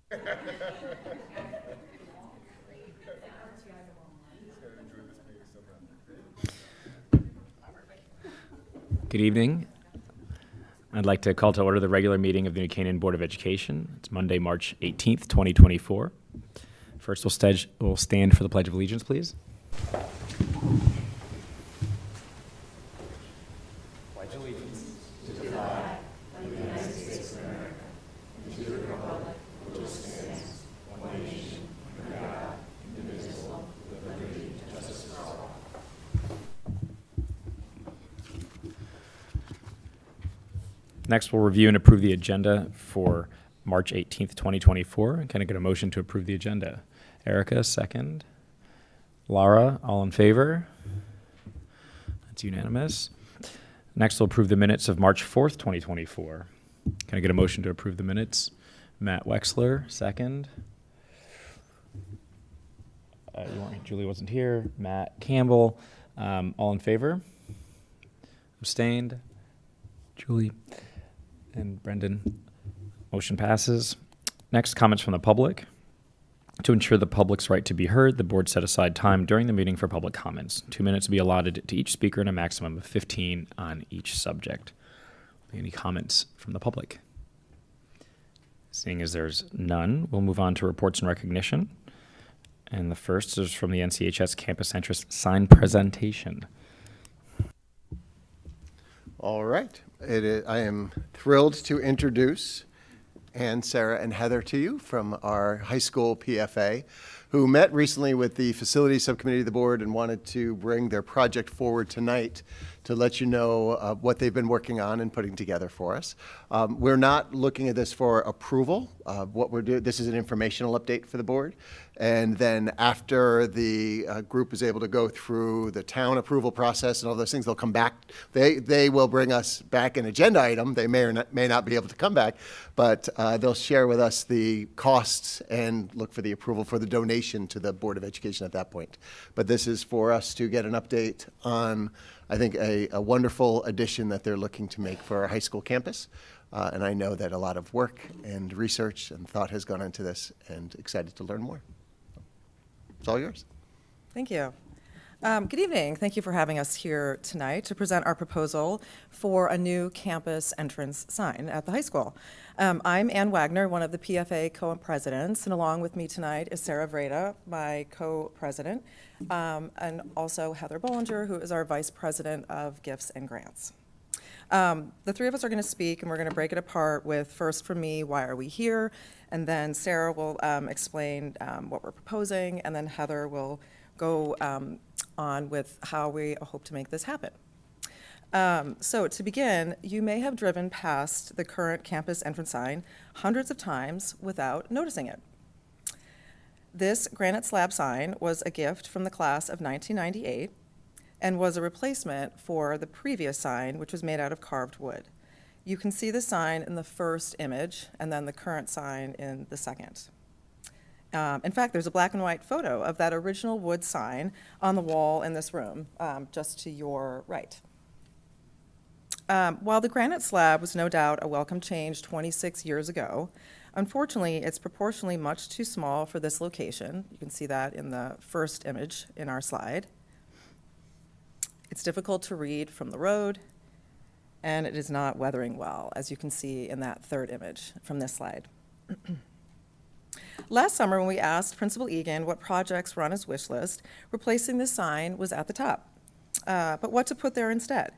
Good evening. I'd like to call to order the regular meeting of the New Canaan Board of Education. It's Monday, March 18th, 2024. First, we'll stand for the Pledge of Allegiance, please. Pledge allegiance to the flag of the United States of America and to the republic which stands one nation under God, indivisible, with liberty and justice for all. Next, we'll review and approve the agenda for March 18th, 2024. Can I get a motion to approve the agenda? Erica, second. Laura, all in favor? That's unanimous. Next, we'll approve the minutes of March 4th, 2024. Can I get a motion to approve the minutes? Matt Wexler, second. Julie wasn't here. Matt Campbell, all in favor? Abstained? Julie and Brendan. Motion passes. Next, comments from the public. To ensure the public's right to be heard, the board set aside time during the meeting for public comments. 2 minutes will be allotted to each speaker and a maximum of 15 on each subject. Any comments from the public? Seeing as there's none, we'll move on to reports and recognition. And the first is from the NCHS Campus Centrist sign presentation. All right. I am thrilled to introduce Ann, Sarah, and Heather to you from our high school PFA, who met recently with the facilities subcommittee of the board and wanted to bring their project forward tonight to let you know what they've been working on and putting together for us. We're not looking at this for approval. What we're doing, this is an informational update for the board. And then after the group is able to go through the town approval process and all those things, they'll come back. They will bring us back an agenda item. They may or may not be able to come back, but they'll share with us the costs and look for the approval for the donation to the Board of Education at that point. But this is for us to get an update on, I think, a wonderful addition that they're looking to make for our high school campus. And I know that a lot of work and research and thought has gone into this, and excited to learn more. It's all yours. Thank you. Good evening. Thank you for having us here tonight to present our proposal for a new campus entrance sign at the high school. I'm Ann Wagner, one of the PFA co-presidents, and along with me tonight is Sarah Vreda, my co-president, and also Heather Bollinger, who is our vice president of gifts and grants. The three of us are going to speak, and we're going to break it apart with, first from me, why are we here, and then Sarah will explain what we're proposing, and then Heather will go on with how we hope to make this happen. So to begin, you may have driven past the current campus entrance sign hundreds of times without noticing it. This granite slab sign was a gift from the class of 1998 and was a replacement for the previous sign, which was made out of carved wood. You can see the sign in the first image and then the current sign in the second. In fact, there's a black and white photo of that original wood sign on the wall in this room, just to your right. While the granite slab was no doubt a welcome change 26 years ago, unfortunately, it's proportionally much too small for this location. You can see that in the first image in our slide. It's difficult to read from the road, and it is not weathering well, as you can see in that third image from this slide. Last summer, when we asked Principal Egan what projects were on his wish list, replacing this sign was at the top. But what to put there instead?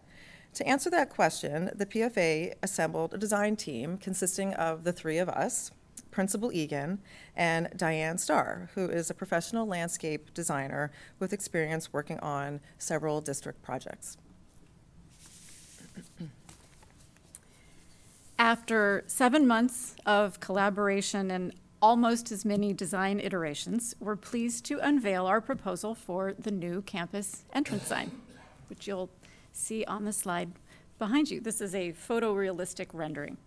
To answer that question, the PFA assembled a design team consisting of the three of us, Principal Egan, and Diane Starr, who is a professional landscape designer with experience working on several district projects. After 7 months of collaboration and almost as many design iterations, we're pleased to unveil our proposal for the new campus entrance sign, which you'll see on the slide behind you. This is a photorealistic rendering.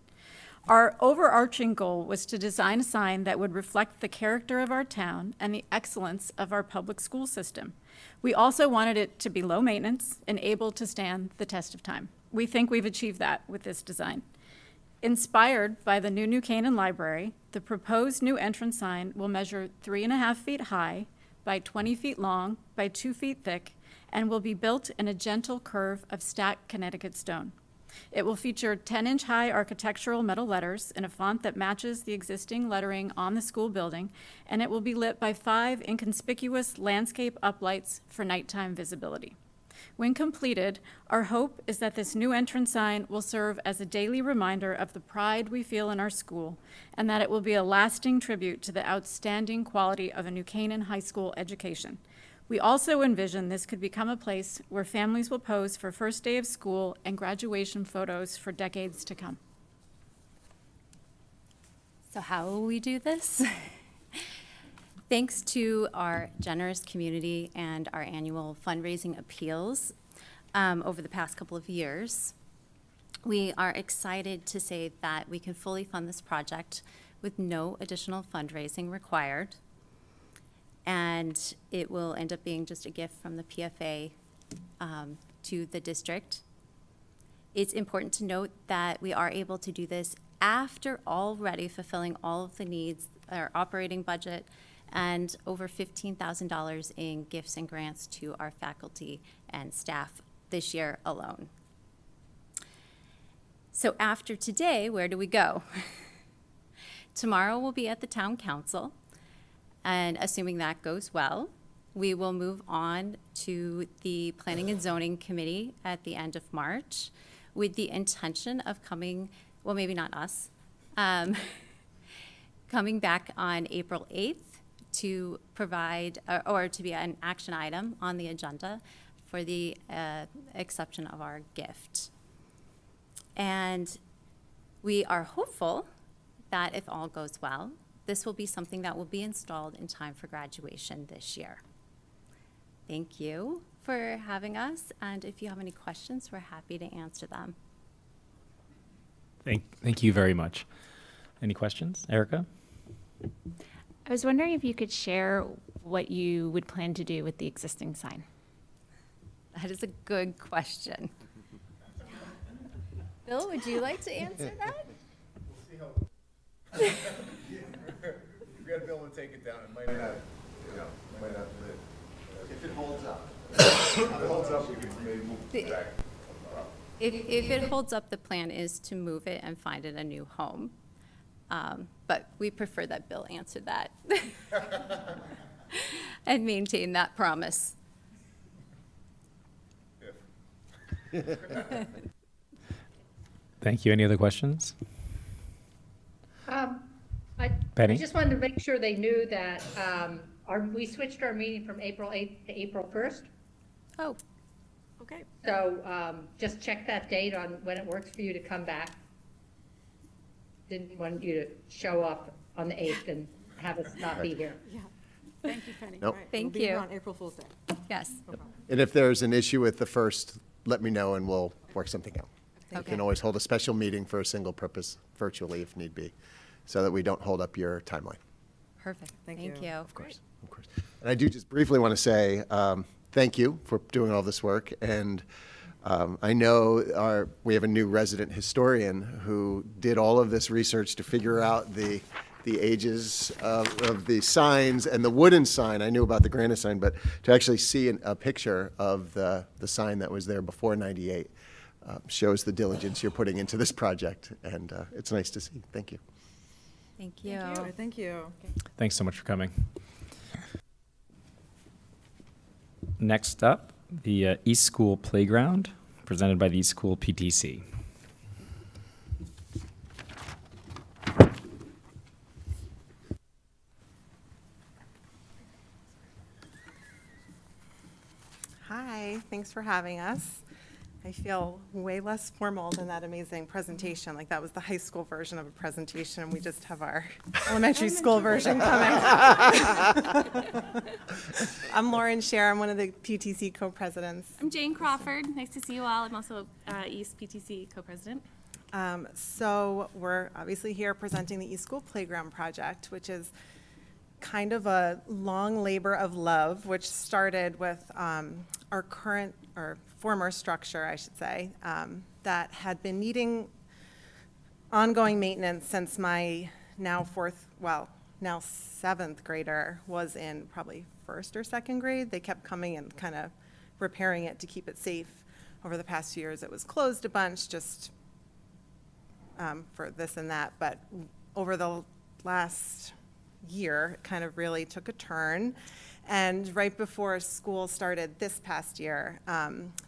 Our overarching goal was to design a sign that would reflect the character of our town and the excellence of our public school system. We also wanted it to be low maintenance and able to stand the test of time. We think we've achieved that with this design. Inspired by the new Canaan Library, the proposed new entrance sign will measure 3.5 feet high by 20 feet long by 2 feet thick and will be built in a gentle curve of stacked Connecticut stone. It will feature 10-inch high architectural metal letters in a font that matches the existing lettering on the school building, and it will be lit by 5 inconspicuous landscape uplights for nighttime visibility. When completed, our hope is that this new entrance sign will serve as a daily reminder of the pride we feel in our school, and that it will be a lasting tribute to the outstanding quality of a New Canaan high school education. We also envision this could become a place where families will pose for first day of school and graduation photos for decades to come. So how will we do this? Thanks to our generous community and our annual fundraising appeals over the past couple of years, we are excited to say that we can fully fund this project with no additional fundraising required. And it will end up being just a gift from the PFA to the district. It's important to note that we are able to do this after already fulfilling all of the needs, our operating budget, and over $15,000 in gifts and grants to our faculty and staff this year alone. So after today, where do we go? Tomorrow we'll be at the town council, and assuming that goes well, we will move on to the Planning and Zoning Committee at the end of March with the intention of coming, well, maybe not us, coming back on April 8th to provide, or to be an action item on the agenda for the acceptance of our gift. And we are hopeful that if all goes well, this will be something that will be installed in time for graduation this year. Thank you for having us, and if you have any questions, we're happy to answer them. Thank you very much. Any questions? Erica? I was wondering if you could share what you would plan to do with the existing sign. That is a good question. Bill, would you like to answer that? We'll see how. We've got to be able to take it down. It might not, might not live. If it holds up. If it holds up, we can maybe move it back. If it holds up, the plan is to move it and find it a new home. But we prefer that Bill answer that and maintain that promise. Thank you. Any other questions? I Penny? just wanted to make sure they knew that we switched our meeting from April 8th to April 1st. Oh, Okay. So just check that date on when it works for you to come back. Didn't want you to show up on the 8th and have us not be here. Yeah. Thank you, Penny. Nope. thank you. on April Fool's Day. Yes. And if there's an issue with the first, let me know and we'll work something out. We Okay. can always hold a special meeting for a single purpose virtually if need be, so that we don't hold up your timeline. Perfect. Thank Thank you. you. Of course. And I do just briefly want to say thank you for doing all this work. And I know we have a new resident historian who did all of this research to figure out the ages of the signs and the wooden sign. I knew about the granite sign, but to actually see a picture of the sign that was there before '98 shows the diligence you're putting into this project. And it's nice to see. Thank you. Thank you. Thank you. Thanks so much for coming. Next up, the East School Playground, presented by the East School PTC. Hi, thanks for having us. I feel way less formal than that amazing presentation. Like that was the high school version of a presentation, and we just have our elementary school version coming. I'm Lauren Scher. I'm one of the PTC co-presidents. I'm Jane Crawford. Nice to see you all. I'm also East PTC co-president. So we're obviously here presenting the East School Playground Project, which is kind of a long labor of love, which started with our current, or former structure, I should say, that had been needing ongoing maintenance since my now seventh grader was in probably first or second grade. They kept coming and kind of repairing it to keep it safe. Over the past few years, it was closed a bunch just for this and that. But over the last year, it kind of really took a turn. And right before school started this past year,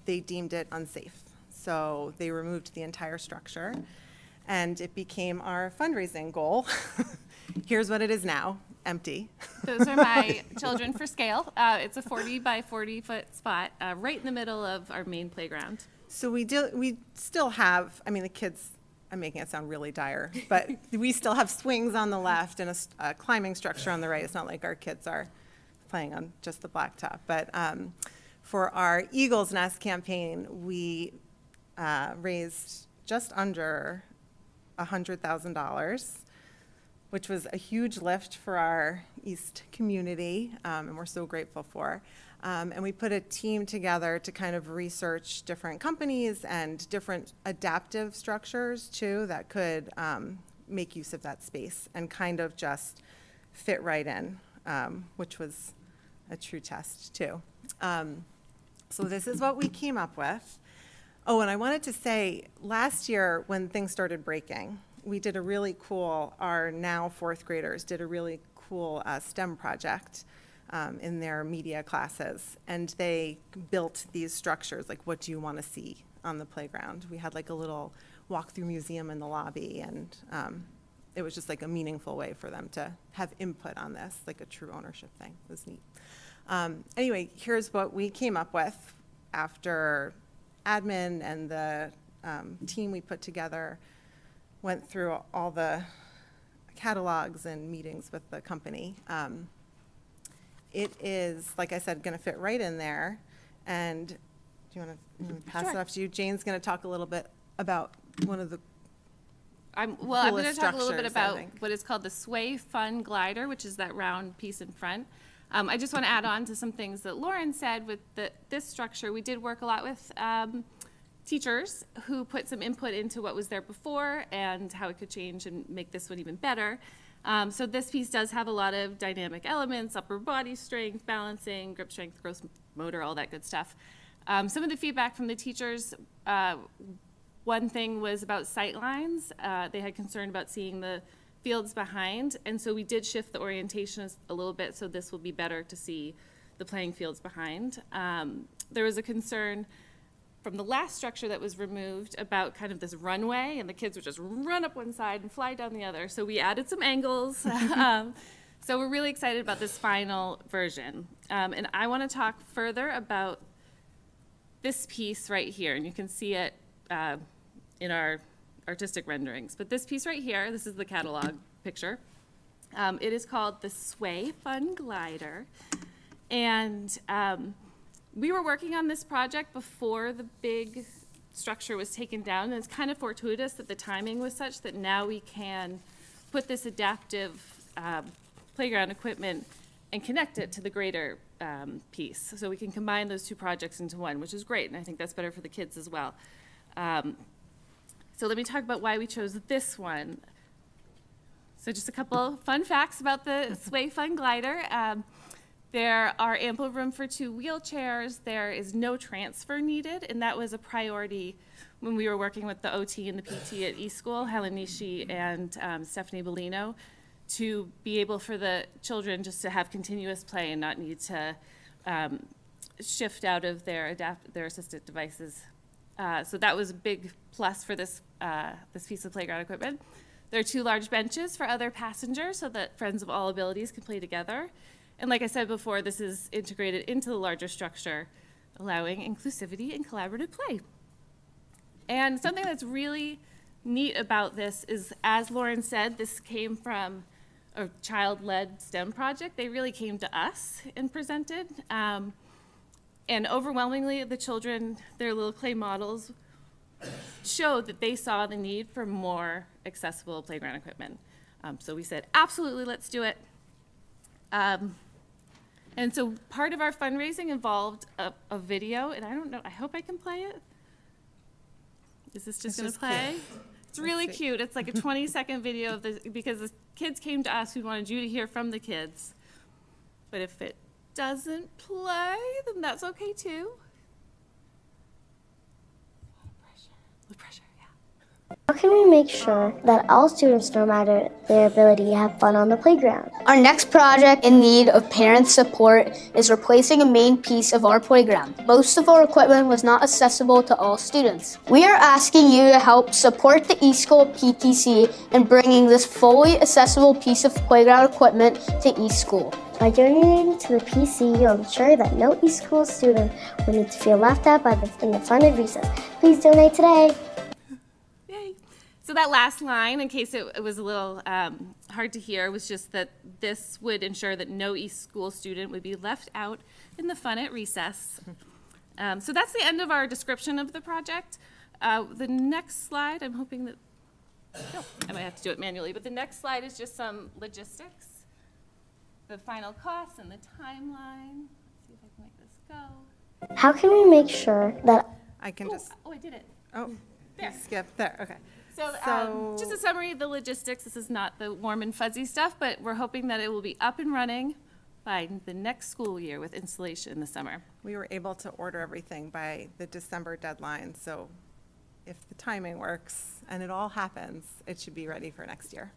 they deemed it unsafe. So they removed the entire structure, and it became our fundraising goal. Here's what it is now, empty. Those are my children for scale. It's a 40 by 40 foot spot right in the middle of our main playground. So we still have, I mean, the kids, I'm making it sound really dire, but we still have swings on the left and a climbing structure on the right. It's not like our kids are playing on just the blacktop. But for our Eagle's Nest campaign, we raised just under $100,000, which was a huge lift for our East community, and we're so grateful for. And we put a team together to kind of research different companies and different adaptive structures too that could make use of that space and kind of just fit right in, which was a true test too. So this is what we came up with. Oh, and I wanted to say, last year when things started breaking, we did a really cool, our now fourth graders did a really cool STEM project in their media classes. And they built these structures, like what do you want to see on the playground? We had like a little walk-through museum in the lobby, and it was just like a meaningful way for them to have input on this, like a true ownership thing. It was neat. Anyway, here's what we came up with after admin and the team we put together went through all the catalogs and meetings with the company. It is, like I said, going to fit right in there. And do you want to pass it off to you? Jane's going to talk a little bit about one of the I'm going to coolest talk a little bit structures, I about think. what is called the Sway Fun Glider, which is that round piece in front. I just want to add on to some things that Lauren said with this structure. We did work a lot with teachers who put some input into what was there before and how it could change and make this one even better. So this piece does have a lot of dynamic elements, upper body strength, balancing, grip strength, gross motor, all that good stuff. Some of the feedback from the teachers, one thing was about sight lines. They had concern about seeing the fields behind, and so we did shift the orientation a little bit so this will be better to see the playing fields behind. There was a concern from the last structure that was removed about kind of this runway, and the kids would just run up one side and fly down the other. So we added some angles. So we're really excited about this final version. And I want to talk further about this piece right here, and you can see it in our artistic renderings. But this piece right here, this is the catalog picture. It is called the Sway Fun Glider. And we were working on this project before the big structure was taken down, and it's kind of fortuitous that the timing was such that now we can put this adaptive playground equipment and connect it to the greater piece. So we can combine those two projects into one, which is great, and I think that's better for the kids as well. So let me talk about why we chose this one. So just a couple fun facts about the Sway Fun Glider. There are ample room for 2 wheelchairs. There is no transfer needed, and that was a priority when we were working with the OT and the PT at E-School, Helen Nishi and Stephanie Bellino, to be able for the children just to have continuous play and not need to shift out of their assistive devices. So that was a big plus for this piece of playground equipment. There are 2 large benches for other passengers so that friends of all abilities can play together. And like I said before, this is integrated into the larger structure, allowing inclusivity and collaborative play. And something that's really neat about this is, as Lauren said, this came from a child-led STEM project. They really came to us and presented. And overwhelmingly, the children, their little clay models, showed that they saw the need for more accessible playground equipment. So we said, absolutely, let's do it. And so part of our fundraising involved a video, and I don't know, I hope I can play it. Is this just going to play? It's really cute. It's like a 20-second video of the, because the kids came to us, we wanted you to hear from the kids. But if it doesn't play, then that's okay too. The pressure, yeah. How can we make sure that all students, no matter their ability, have fun on the playground? Our next project in need of parent support is replacing a main piece of our playground. Most of our equipment was not accessible to all students. We are asking you to help support the eSchool PTC in bringing this fully accessible piece of playground equipment to eSchool. By donating to the PC, you'll ensure that no eSchool student will need to feel left out in the funded recess. Please donate today. Yay. So that last line, in case it was a little hard to hear, was just that this would ensure that no eSchool student would be left out in the fun at recess. So that's the end of our description of the project. The next slide, I'm hoping that, no, I might have to do it manually, but the next slide is just some logistics, the final costs and the timeline. Let's see if I can make this go. How can we make sure that I can just, Oh, I did it. oh, There. skip there, okay. So just a summary of the logistics. This is not the warm and fuzzy stuff, but we're hoping that it will be up and running by the next school year with installation in the summer. We were able to order everything by the December deadline, so if the timing works and it all happens, it should be ready for next year.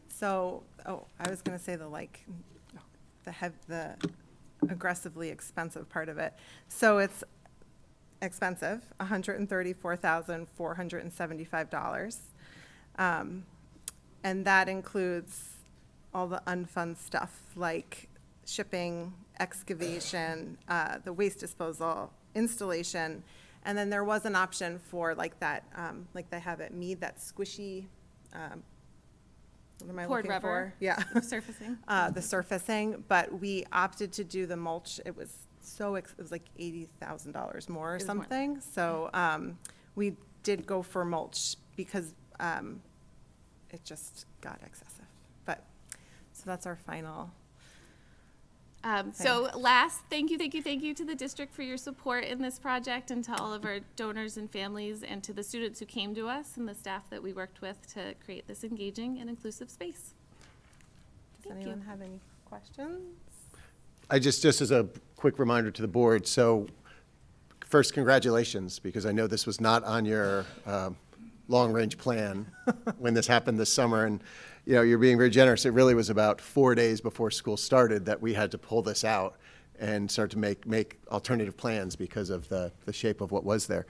So, I was gonna say the aggressively expensive part of it. So it's expensive, $134,475. And that includes all the unfun stuff like shipping, excavation, the waste disposal, installation. And then there was an option for like that, like they have at Mead, that squishy, what am I Poured looking rubber. for? Yeah. Surfacing. The surfacing, but we opted to do the mulch. It was it was like $80,000 more or was more. something. So we did go for mulch because it just got excessive. But, so that's our final. So last, thank you to the district for your support in this project, and to all of our donors and families, and to the students who came to us and the staff that we worked with to create this engaging and inclusive space. Does Thank you. anyone have any questions? I just as a quick reminder to the board, so first, congratulations, because I know this was not on your long-range plan when this happened this summer, and you know, you're being very generous. It really was about 4 days before school started that we had to pull this out and start to make alternative plans because of the shape of what was there.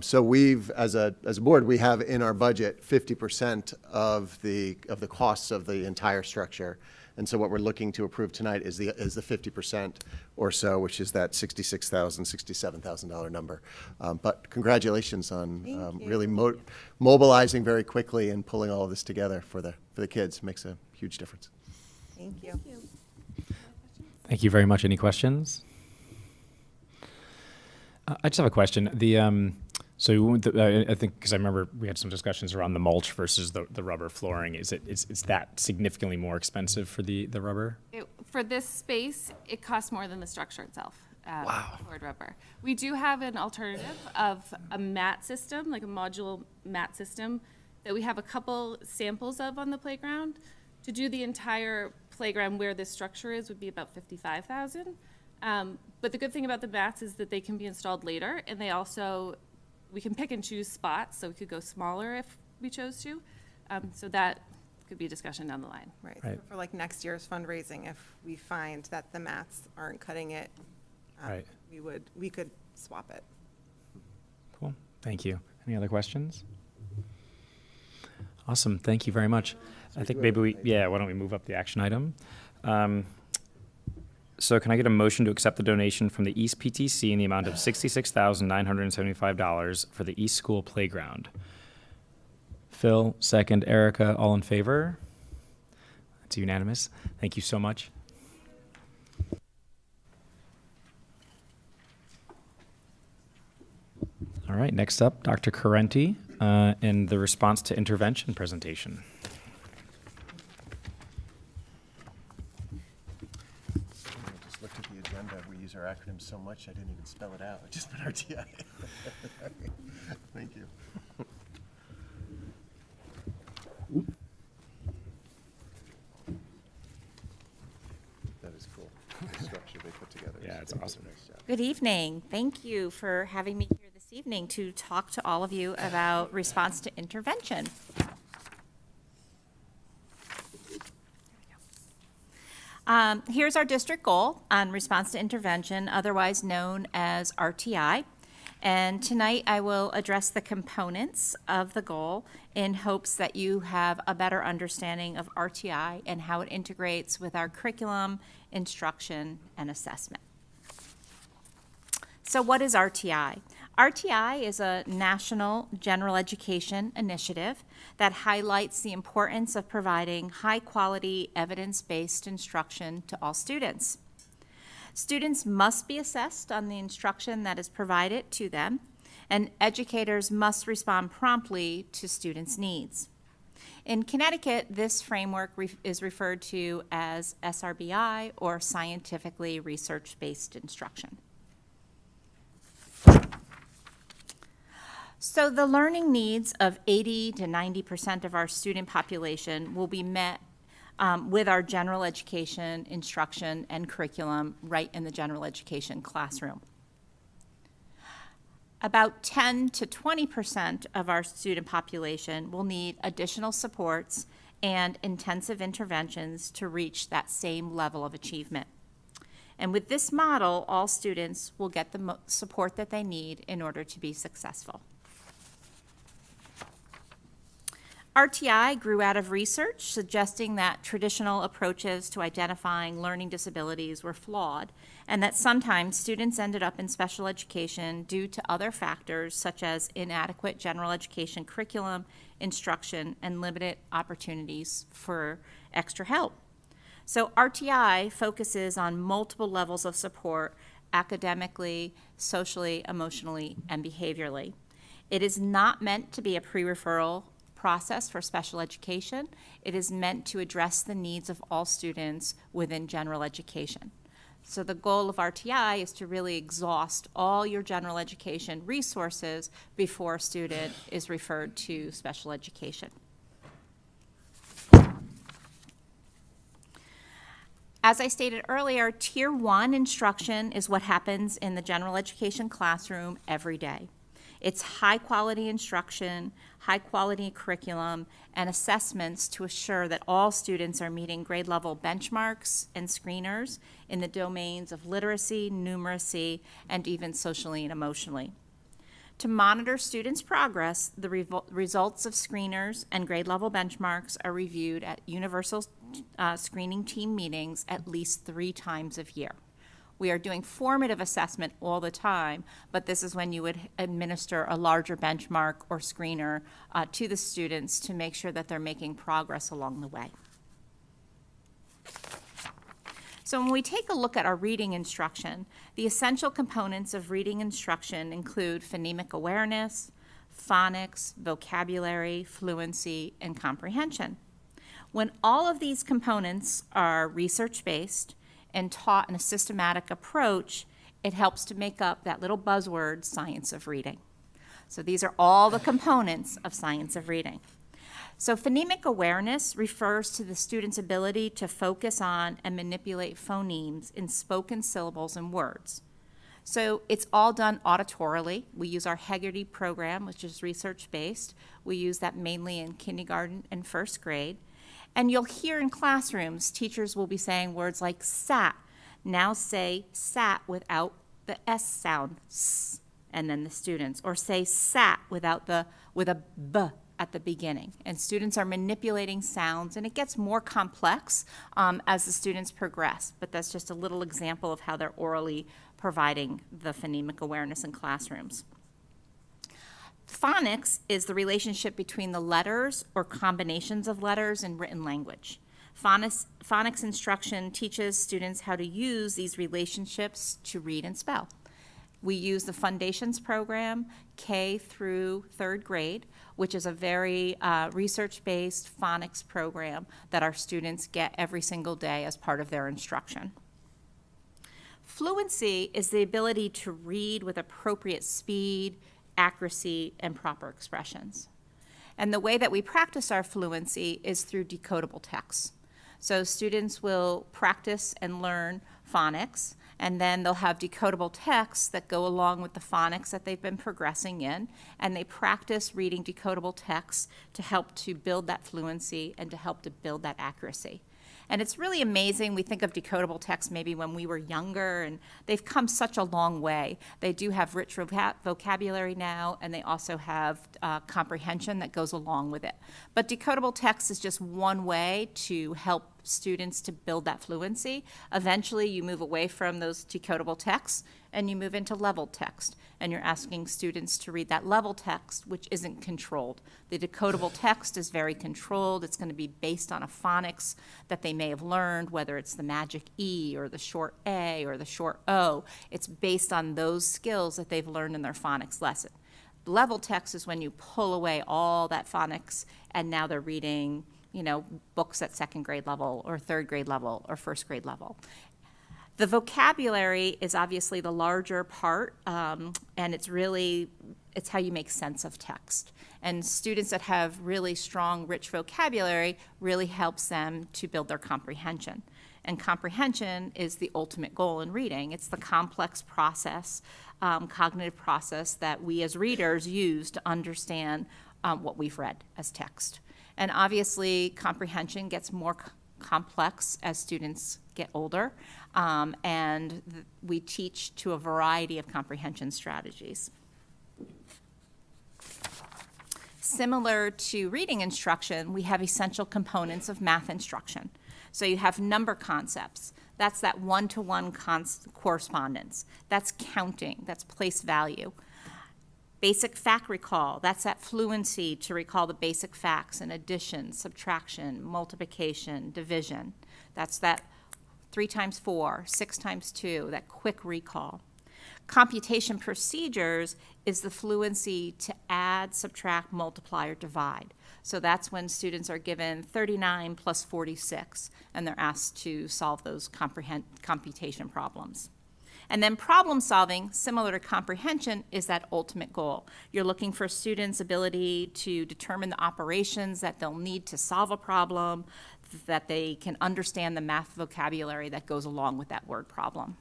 So we've, as a board, we have in our budget 50% of the costs of the entire structure. And so what we're looking to approve tonight is the 50% or so, which is that $66,000, $67,000 number. But congratulations on really mobilizing very quickly and pulling all of this together for the kids. Makes a huge difference. Thank you. Thank you very much. Any questions? I just have a question. I think, because I remember we had some discussions around the mulch versus the rubber flooring. Is that significantly more expensive for the rubber? For this space, it costs more than the structure itself. Wow. Poured rubber. We do have an alternative of a mat system, like a modular mat system, that we have a couple samples of on the playground. To do the entire playground where this structure is would be about $55,000. But the good thing about the mats is that they can be installed later, and they also, we can pick and choose spots, so we could go smaller if we chose to. So that could be a discussion down the line. Right. Right. So for like next year's fundraising, if we find that the mats aren't cutting it, Right. we could swap it. Cool. Thank you. Any other questions? Awesome. Thank you very much. I think maybe why don't we move up the action item? So can I get a motion to accept the donation from the East PTC in the amount of $66,975 for the East School Playground? Phil, second. Erica, all in favor? That's unanimous. Thank you so much. All right, next up, Dr. Carenti in the response to intervention presentation. I just looked at the agenda. We use our acronyms so much, I didn't even spell it out. I just put RTI. Thank you. That is cool, the structure they put together. Yeah, it's They did a awesome. nice job. Good evening. Thank you for having me here this evening to talk to all of you about response to intervention. Here's our district goal on response to intervention, otherwise known as RTI. And tonight I will address the components of the goal in hopes that you have a better understanding of RTI and how it integrates with our curriculum, instruction, and assessment. So what is RTI? RTI is a national general education initiative that highlights the importance of providing high-quality, evidence-based instruction to all students. Students must be assessed on the instruction that is provided to them, and educators must respond promptly to students' needs. In Connecticut, this framework is referred to as SRBI, or Scientifically Research-Based Instruction. So the learning needs of 80 to 90% of our student population will be met with our general education instruction and curriculum right in the general education classroom. About 10 to 20% of our student population will need additional supports and intensive interventions to reach that same level of achievement. And with this model, all students will get the support that they need in order to be successful. RTI grew out of research suggesting that traditional approaches to identifying learning disabilities were flawed, and that sometimes students ended up in special education due to other factors such as inadequate general education curriculum, instruction, and limited opportunities for extra help. So RTI focuses on multiple levels of support academically, socially, emotionally, and behaviorally. It is not meant to be a pre-referral process for special education. It is meant to address the needs of all students within general education. So the goal of RTI is to really exhaust all your general education resources before a student is referred to special education. As I stated earlier, Tier 1 instruction is what happens in the general education classroom every day. It's high-quality instruction, high-quality curriculum, and assessments to assure that all students are meeting grade-level benchmarks and screeners in the domains of literacy, numeracy, and even socially and emotionally. To monitor students' progress, the results of screeners and grade-level benchmarks are reviewed at universal screening team meetings at least 3 times a year. We are doing formative assessment all the time, but this is when you would administer a larger benchmark or screener to the students to make sure that they're making progress along the way. So when we take a look at our reading instruction, the essential components of reading instruction include phonemic awareness, phonics, vocabulary, fluency, and comprehension. When all of these components are research-based and taught in a systematic approach, it helps to make up that little buzzword, science of reading. So these are all the components of science of reading. So phonemic awareness refers to the student's ability to focus on and manipulate phonemes in spoken syllables and words. So it's all done auditorily. We use our Hegarty program, which is research-based. We use that mainly in kindergarten and first grade. And you'll hear in classrooms, teachers will be saying words like sat. Now say sat without the S sound, s, and then the students. Or say sat with a b at the beginning. And students are manipulating sounds, and it gets more complex as the students progress. But that's just a little example of how they're orally providing the phonemic awareness in classrooms. Phonics is the relationship between the letters or combinations of letters in written language. Phonics instruction teaches students how to use these relationships to read and spell. We use the Foundations program, K through 3rd grade, which is a very research-based phonics program that our students get every single day as part of their instruction. Fluency is the ability to read with appropriate speed, accuracy, and proper expressions. And the way that we practice our fluency is through decodable texts. So students will practice and learn phonics, and then they'll have decodable texts that go along with the phonics that they've been progressing in, and they practice reading decodable texts to help to build that fluency and to help to build that accuracy. And it's really amazing. We think of decodable text maybe when we were younger, and they've come such a long way. They do have rich vocabulary now, and they also have comprehension that goes along with it. But decodable text is just one way to help students to build that fluency. Eventually, you move away from those decodable texts and you move into leveled text, and you're asking students to read that level text, which isn't controlled. The decodable text is very controlled. It's going to be based on a phonics that they may have learned, whether it's the magic E or the short A or the short O. It's based on those skills that they've learned in their phonics lesson. Level text is when you pull away all that phonics, and now they're reading, you know, books at second grade level or third grade level or first grade level. The vocabulary is obviously the larger part, and it's how you make sense of text. And students that have really strong, rich vocabulary really helps them to build their comprehension. And comprehension is the ultimate goal in reading. It's the complex process, cognitive process that we as readers use to understand what we've read as text. And obviously, comprehension gets more complex as students get older, and we teach to a variety of comprehension strategies. Similar to reading instruction, we have essential components of math instruction. So you have number concepts. That's that one-to-one correspondence. That's counting. That's place value. Basic fact recall, that's that fluency to recall the basic facts in addition, subtraction, multiplication, division. That's that 3 times 4, 6 times 2, that quick recall. Computation procedures is the fluency to add, subtract, multiply, or divide. So that's when students are given 39 plus 46, and they're asked to solve those computation problems. And then problem solving, similar to comprehension, is that ultimate goal. You're looking for students' ability to determine the operations that they'll need to solve a problem, that they can understand the math vocabulary that goes along with that word problem.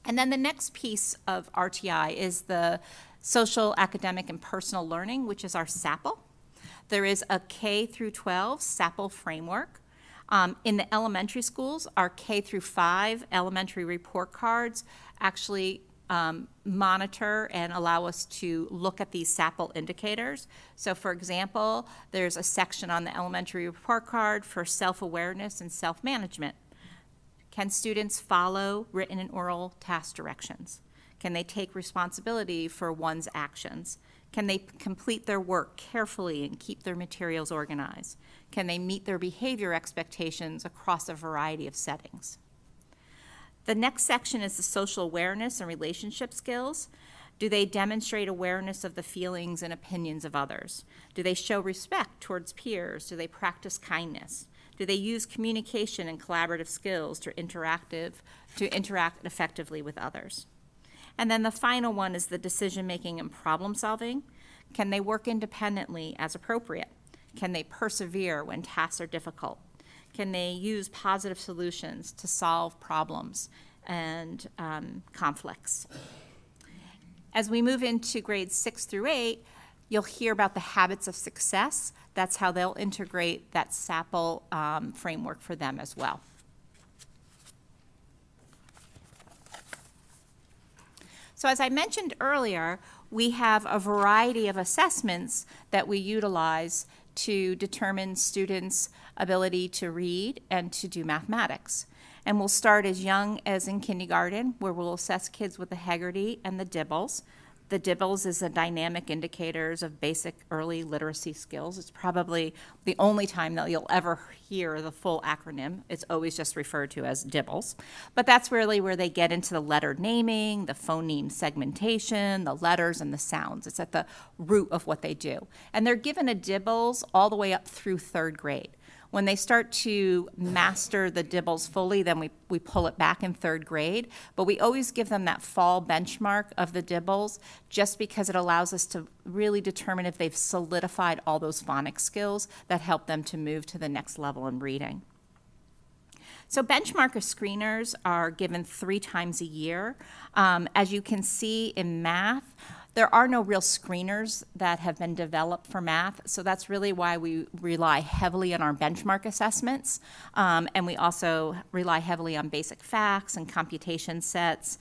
And then the next piece of RTI is the social, academic, and personal learning, which is our SAPL. There is a K through 12 SAPL framework. In the elementary schools, our K through 5 elementary report cards actually monitor and allow us to look at these SAPL indicators. So for example, there's a section on the elementary report card for self-awareness and self-management. Can students follow written and oral task directions? Can they take responsibility for one's actions? Can they complete their work carefully and keep their materials organized? Can they meet their behavior expectations across a variety of settings? The next section is the social awareness and relationship skills. Do they demonstrate awareness of the feelings and opinions of others? Do they show respect towards peers? Do they practice kindness? Do they use communication and collaborative skills to interact effectively with others? And then the final one is the decision-making and problem-solving. Can they work independently as appropriate? Can they persevere when tasks are difficult? Can they use positive solutions to solve problems and conflicts? As we move into grades 6 through 8, you'll hear about the habits of success. That's how they'll integrate that SAPL framework for them as well. So as I mentioned earlier, we have a variety of assessments that we utilize to determine students' ability to read and to do mathematics. And we'll start as young as in kindergarten, where we'll assess kids with the Haggerty and the Dibbles. The Dibbles is a dynamic indicators of basic early literacy skills. It's probably the only time that you'll ever hear the full acronym. It's always just referred to as Dibbles. But that's really where they get into the letter naming, the phoneme segmentation, the letters and the sounds. It's at the root of what they do. And they're given a Dibbles all the way up through 3rd grade. When they start to master the DIBELS fully, then we pull it back in third grade. But we always give them that fall benchmark of the DIBELS just because it allows us to really determine if they've solidified all those phonics skills that help them to move to the next level in reading. So benchmark screeners are given 3 times a year. As you can see in math, there are no real screeners that have been developed for math, so that's really why we rely heavily on our benchmark assessments, and we also rely heavily on basic facts and computation sets.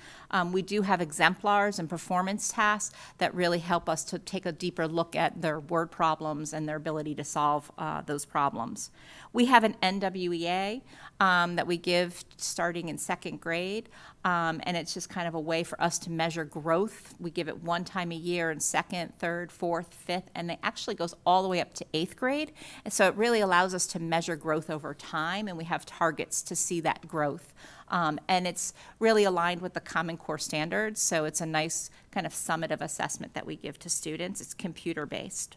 We do have exemplars and performance tasks that really help us to take a deeper look at their word problems and their ability to solve those problems. We have an NWEA that we give starting in 2nd grade, and it's just kind of a way for us to measure growth. We give it 1 time a year in 2nd, 3rd, 4th, 5th, and it actually goes all the way up to 8th grade. And so it really allows us to measure growth over time, and we have targets to see that growth. And it's really aligned with the Common Core standards, so it's a nice kind of summative assessment that we give to students. It's computer-based.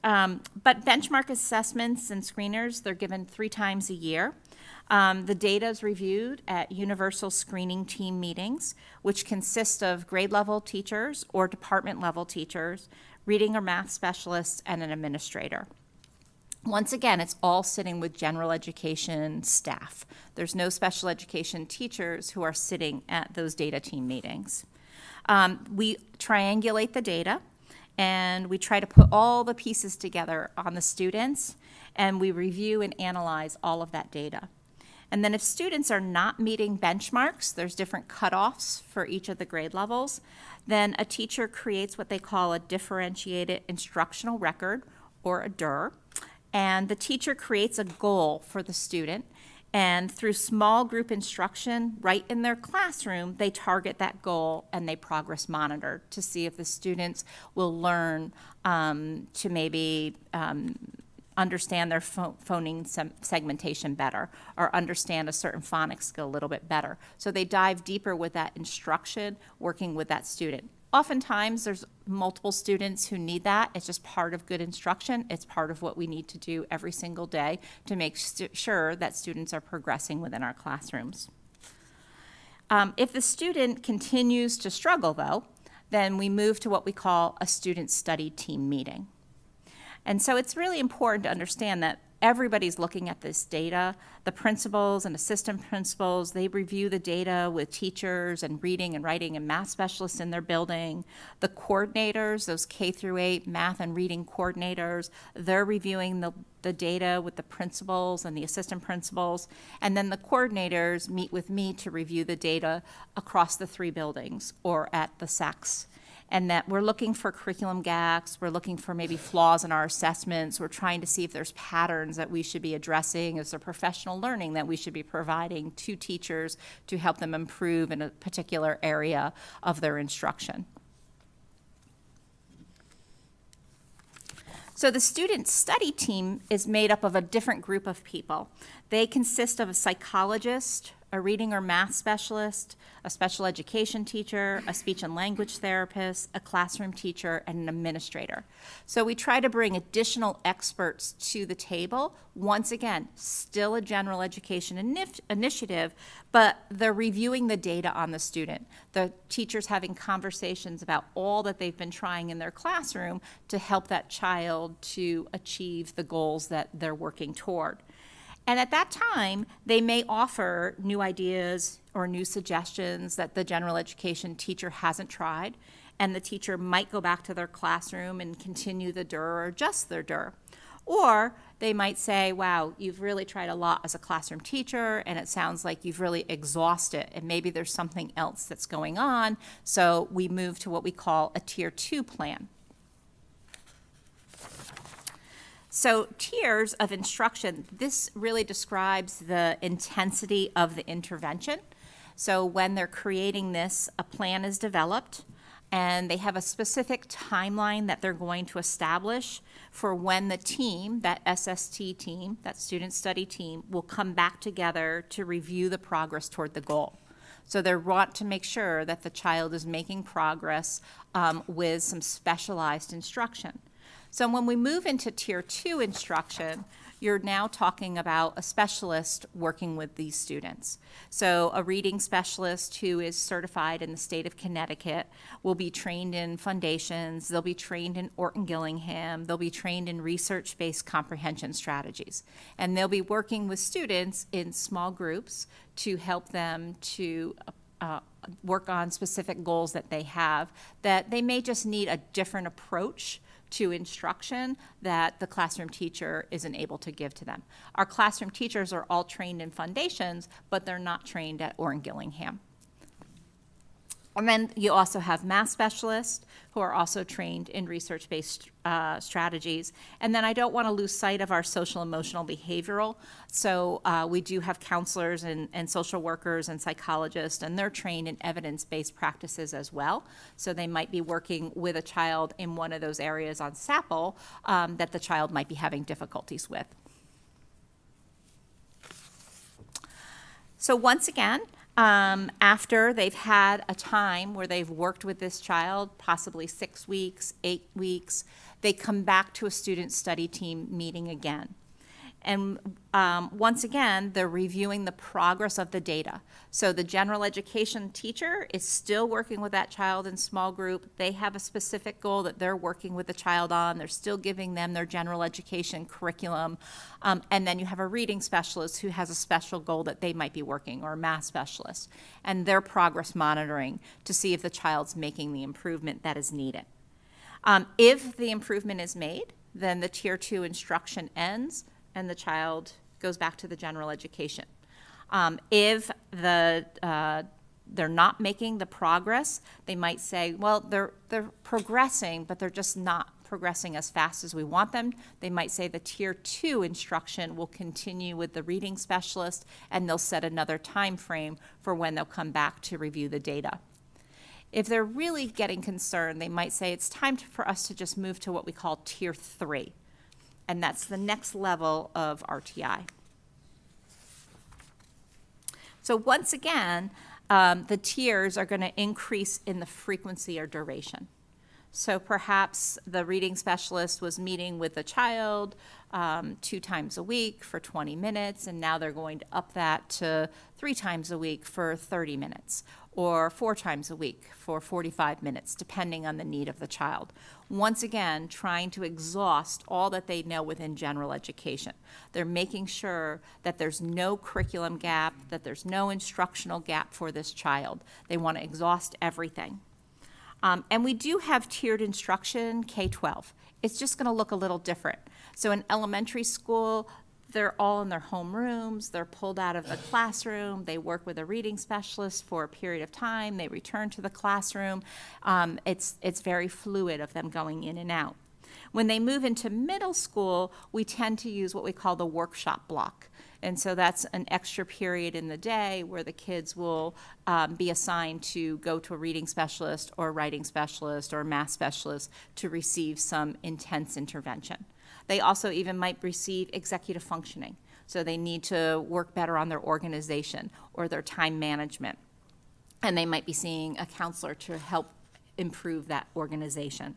But benchmark assessments and screeners, they're given 3 times a year. The data is reviewed at universal screening team meetings, which consist of grade level teachers or department level teachers, reading or math specialists, and an administrator. Once again, it's all sitting with general education staff. There's no special education teachers who are sitting at those data team meetings. We triangulate the data, and we try to put all the pieces together on the students, and we review and analyze all of that data. And then if students are not meeting benchmarks, there's different cutoffs for each of the grade levels, then a teacher creates what they call a differentiated instructional record, or a DIR, and the teacher creates a goal for the student, and through small group instruction right in their classroom, they target that goal and they progress monitor to see if the students will learn to maybe understand their phoning segmentation better, or understand a certain phonics skill a little bit better. So they dive deeper with that instruction, working with that student. Oftentimes, there's multiple students who need that. It's just part of good instruction. It's part of what we need to do every single day to make sure that students are progressing within our classrooms. If the student continues to struggle, though, then we move to what we call a student study team meeting. And so it's really important to understand that everybody's looking at this data. The principals and assistant principals, they review the data with teachers and reading and writing and math specialists in their building. The coordinators, those K through 8 math and reading coordinators, they're reviewing the data with the principals and the assistant principals. And then the coordinators meet with me to review the data across the 3 buildings or at the SACs. And that we're looking for curriculum gaps, we're looking for maybe flaws in our assessments, we're trying to see if there's patterns that we should be addressing, is there professional learning that we should be providing to teachers to help them improve in a particular area of their instruction. So the student study team is made up of a different group of people. They consist of a psychologist, a reading or math specialist, a special education teacher, a speech and language therapist, a classroom teacher, and an administrator. So we try to bring additional experts to the table. Once again, still a general education initiative, but they're reviewing the data on the student. The teacher's having conversations about all that they've been trying in their classroom to help that child to achieve the goals that they're working toward. And at that time, they may offer new ideas or new suggestions that the general education teacher hasn't tried, and the teacher might go back to their classroom and continue the DIR or adjust their DIR. Or they might say, wow, you've really tried a lot as a classroom teacher, and it sounds like you've really exhausted, and maybe there's something else that's going on, so we move to what we call a Tier 2 plan. So tiers of instruction, this really describes the intensity of the intervention. So when they're creating this, a plan is developed, and they have a specific timeline that they're going to establish for when the team, that SST team, that student study team, will come back together to review the progress toward the goal. So they want to make sure that the child is making progress with some specialized instruction. So when we move into Tier 2 instruction, you're now talking about a specialist working with these students. So a reading specialist who is certified in the state of Connecticut will be trained in foundations, they'll be trained in Orton-Gillingham, they'll be trained in research-based comprehension strategies. And they'll be working with students in small groups to help them to work on specific goals that they have, that they may just need a different approach to instruction that the classroom teacher isn't able to give to them. Our classroom teachers are all trained in foundations, but they're not trained at Orton-Gillingham. And then you also have math specialists who are also trained in research-based strategies. And then I don't want to lose sight of our social emotional behavioral. So we do have counselors and social workers and psychologists, and they're trained in evidence-based practices as well. So they might be working with a child in one of those areas on SAPL that the child might be having difficulties with. So once again, after they've had a time where they've worked with this child, possibly 6 weeks, 8 weeks, they come back to a student study team meeting again. And once again, they're reviewing the progress of the data. So the general education teacher is still working with that child in small group. They have a specific goal that they're working with the child on. They're still giving them their general education curriculum. And then you have a reading specialist who has a special goal that they might be working, or a math specialist, and their progress monitoring to see if the child's making the improvement that is needed. If the improvement is made, then the Tier 2 instruction ends and the child goes back to the general education. If they're not making the progress, they might say, well, they're progressing, but they're just not progressing as fast as we want them. They might say the Tier 2 instruction will continue with the reading specialist, and they'll set another time frame for when they'll come back to review the data. If they're really getting concerned, they might say it's time for us to just move to what we call Tier 3. And that's the next level of RTI. So once again, the tiers are going to increase in the frequency or duration. So perhaps the reading specialist was meeting with the child 2 times a week for 20 minutes, and now they're going to up that to 3 times a week for 30 minutes, or 4 times a week for 45 minutes, depending on the need of the child. Once again, trying to exhaust all that they know within general education. They're making sure that there's no curriculum gap, that there's no instructional gap for this child. They want to exhaust everything. And we do have tiered instruction K-12. It's just going to look a little different. So in elementary school, they're all in their home rooms, they're pulled out of the classroom, they work with a reading specialist for a period of time, they return to the classroom. It's very fluid of them going in and out. When they move into middle school, we tend to use what we call the workshop block. And so that's an extra period in the day where the kids will be assigned to go to a reading specialist or a writing specialist or a math specialist to receive some intense intervention. They also even might receive executive functioning. So they need to work better on their organization or their time management. And they might be seeing a counselor to help improve that organization.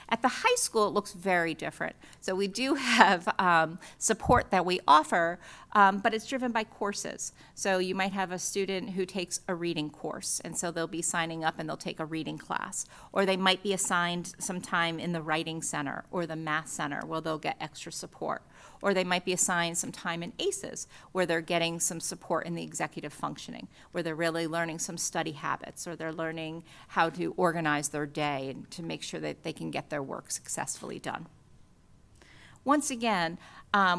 At the high school, it looks very different. So we do have support that we offer, but it's driven by courses. So you might have a student who takes a reading course, and so they'll be signing up and they'll take a reading class. Or they might be assigned some time in the writing center or the math center where they'll get extra support. Or they might be assigned some time in ACEs where they're getting some support in the executive functioning, where they're really learning some study habits, or they're learning how to organize their day and to make sure that they can get their work successfully done. Once again,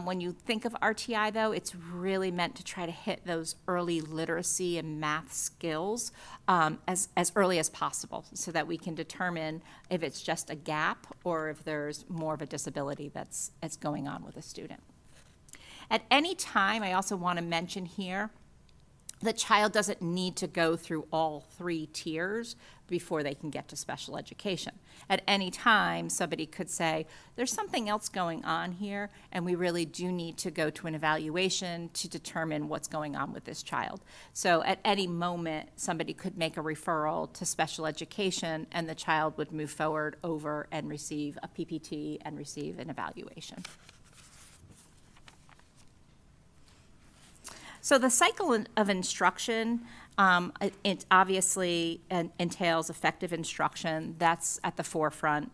when you think of RTI, though, it's really meant to try to hit those early literacy and math skills as early as possible so that we can determine if it's just a gap or if there's more of a disability that's going on with a student. At any time, I also want to mention here, the child doesn't need to go through all 3 tiers before they can get to special education. At any time, somebody could say, there's something else going on here, and we really do need to go to an evaluation to determine what's going on with this child. So at any moment, somebody could make a referral to special education, and the child would move forward over and receive a PPT and receive an evaluation. So the cycle of instruction, it obviously entails effective instruction. That's at the forefront.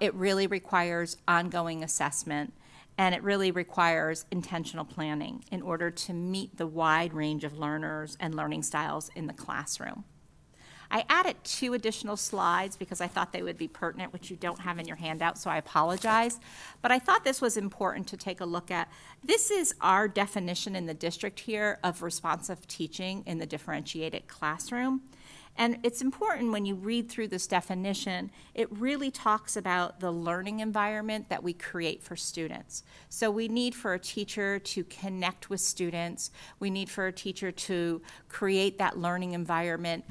It really requires ongoing assessment, and it really requires intentional planning in order to meet the wide range of learners and learning styles in the classroom. I added 2 additional slides because I thought they would be pertinent, which you don't have in your handout, so I apologize. But I thought this was important to take a look at. This is our definition in the district here of responsive teaching in the differentiated classroom. And it's important when you read through this definition, it really talks about the learning environment that we create for students. So we need for a teacher to connect with students. We need for a teacher to create that learning environment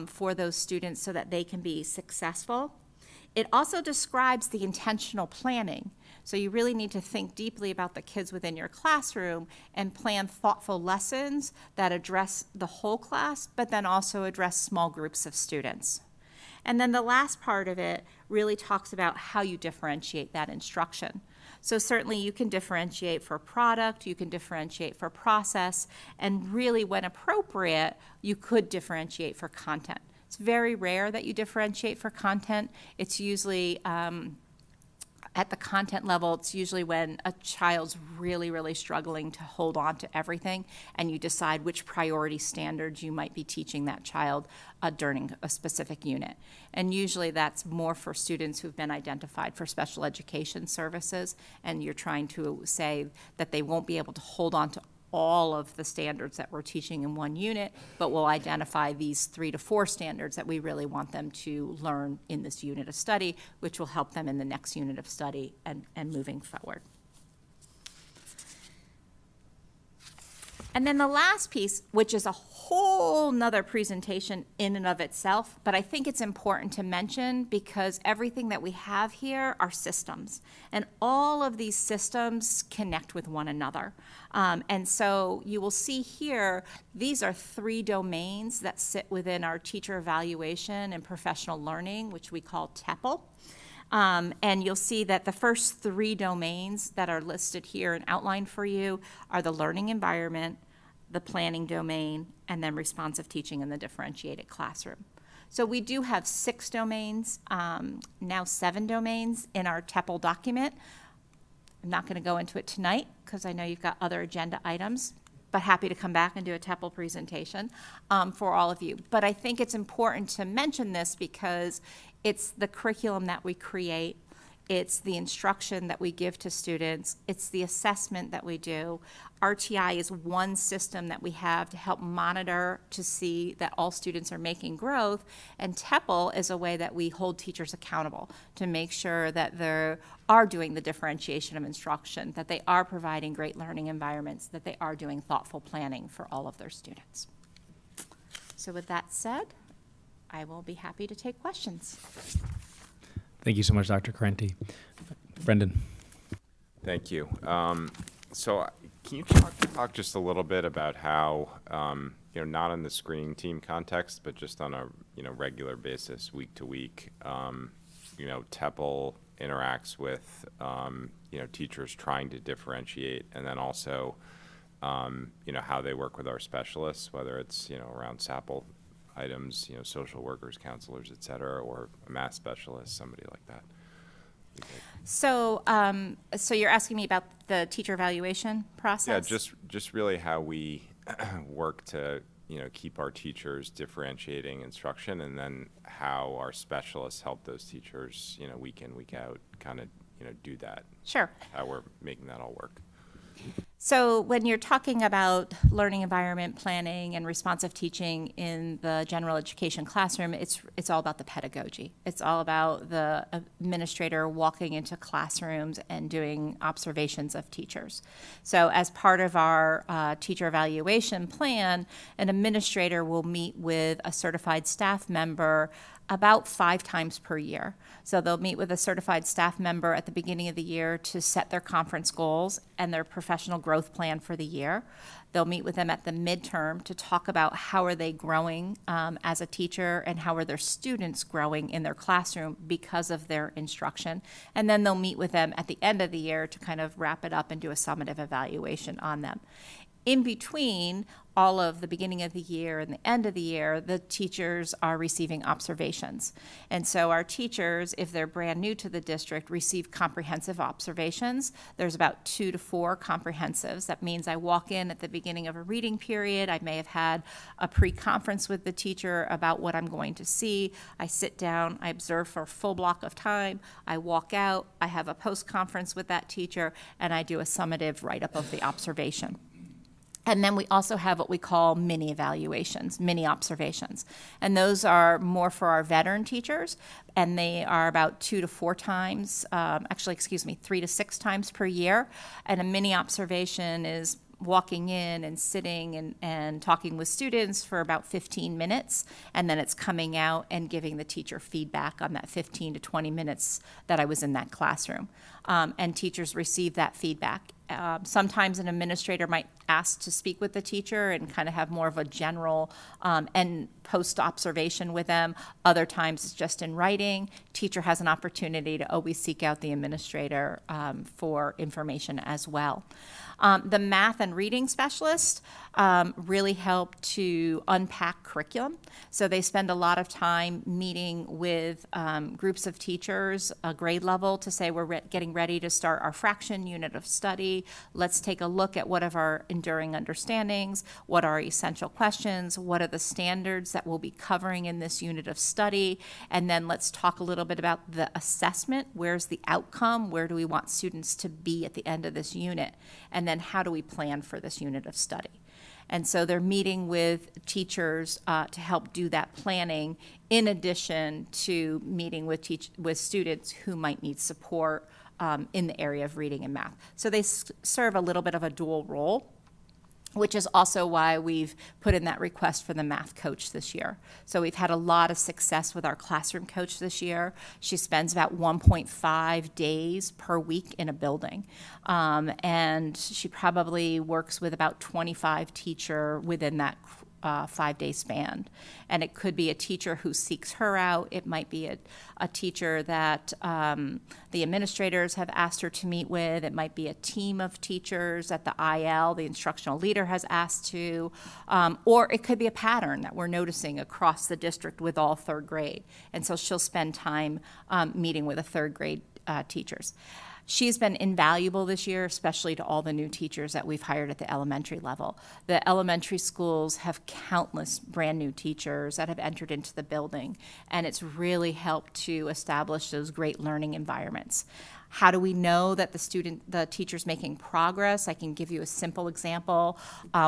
for those students so that they can be successful. It also describes the intentional planning. So you really need to think deeply about the kids within your classroom and plan thoughtful lessons that address the whole class, but then also address small groups of students. And then the last part of it really talks about how you differentiate that instruction. So certainly you can differentiate for product, you can differentiate for process, and really when appropriate, you could differentiate for content. It's very rare that you differentiate for content. It's usually at the content level, it's usually when a child's really, really struggling to hold on to everything, and you decide which priority standards you might be teaching that child during a specific unit. And usually that's more for students who've been identified for special education services, and you're trying to say that they won't be able to hold on to all of the standards that we're teaching in one unit, but we'll identify these 3 to 4 standards that we really want them to learn in this unit of study, which will help them in the next unit of study and moving forward. And then the last piece, which is a whole nother presentation in and of itself, but I think it's important to mention because everything that we have here are systems, and all of these systems connect with one another. And so you will see here, these are 3 domains that sit within our teacher evaluation and professional learning, which we call TEPL. And you'll see that the first 3 domains that are listed here and outlined for you are the learning environment, the planning domain, and then responsive teaching in the differentiated classroom. So we do have 6 domains, now 7 domains in our TEPL document. I'm not going to go into it tonight because I know you've got other agenda items, but happy to come back and do a TEPL presentation for all of you. But I think it's important to mention this because it's the curriculum that we create, it's the instruction that we give to students, it's the assessment that we do. RTI is one system that we have to help monitor to see that all students are making growth, and TEPL is a way that we hold teachers accountable to make sure that they are doing the differentiation of instruction, that they are providing great learning environments, that they are doing thoughtful planning for all of their students. So with that said, I will be happy to take questions. Thank you so much, Dr. Carenti. Brendan. Thank you. So can you talk just a little bit about how, not in the screening team context, but just on a, regular basis, week to week, TEPL interacts with, teachers trying to differentiate, and then also, how they work with our specialists, whether it's, around SAPL items, social workers, counselors, et cetera, or a math specialist, somebody like that. So, so you're asking me about the teacher evaluation process? Yeah, just really how we work to, keep our teachers differentiating instruction, and then how our specialists help those teachers, week in, week out, kind of, do that. Sure. How we're making that all work. So when you're talking about learning environment planning and responsive teaching in the general education classroom, it's all about the pedagogy. It's all about the administrator walking into classrooms and doing observations of teachers. So as part of our teacher evaluation plan, an administrator will meet with a certified staff member about 5 times per year. So they'll meet with a certified staff member at the beginning of the year to set their conference goals and their professional growth plan for the year. They'll meet with them at the midterm to talk about how are they growing as a teacher and how are their students growing in their classroom because of their instruction. And then they'll meet with them at the end of the year to kind of wrap it up and do a summative evaluation on them. In between all of the beginning of the year and the end of the year, the teachers are receiving observations. And so our teachers, if they're brand new to the district, receive comprehensive observations. There's about 2 to 4 comprehensives. That means I walk in at the beginning of a reading period. I may have had a pre-conference with the teacher about what I'm going to see. I sit down, I observe for a full block of time. I walk out, I have a post-conference with that teacher, and I do a summative write-up of the observation. And then we also have what we call mini evaluations, mini observations. And those are more for our veteran teachers, and they are about 2 to 4 times, 3 to 6 times per year. And a mini observation is walking in and sitting and talking with students for about 15 minutes, and then it's coming out and giving the teacher feedback on that 15 to 20 minutes that I was in that classroom. And teachers receive that feedback. Sometimes an administrator might ask to speak with the teacher and kind of have more of a general and post-observation with them. Other times it's just in writing. Teacher has an opportunity to always seek out the administrator for information as well. The math and reading specialist really help to unpack curriculum. So they spend a lot of time meeting with groups of teachers, a grade level, to say we're getting ready to start our fraction unit of study. Let's take a look at what are our enduring understandings, what are essential questions, what are the standards that we'll be covering in this unit of study, and then let's talk a little bit about the assessment. Where's the outcome? Where do we want students to be at the end of this unit? And then how do we plan for this unit of study? And so they're meeting with teachers to help do that planning, in addition to meeting with students who might need support in the area of reading and math. So they serve a little bit of a dual role, which is also why we've put in that request for the math coach this year. So we've had a lot of success with our classroom coach this year. She spends about 1.5 days per week in a building. And she probably works with about 25 teachers within that 5-day span. And it could be a teacher who seeks her out. It might be a teacher that the administrators have asked her to meet with. It might be a team of teachers that the IL, the instructional leader, has asked to. Or it could be a pattern that we're noticing across the district with all 3rd grade. And so she'll spend time meeting with the 3rd grade teachers. She's been invaluable this year, especially to all the new teachers that we've hired at the elementary level. The elementary schools have countless brand new teachers that have entered into the building, and it's really helped to establish those great learning environments. How do we know that the teacher's making progress? I can give you a simple example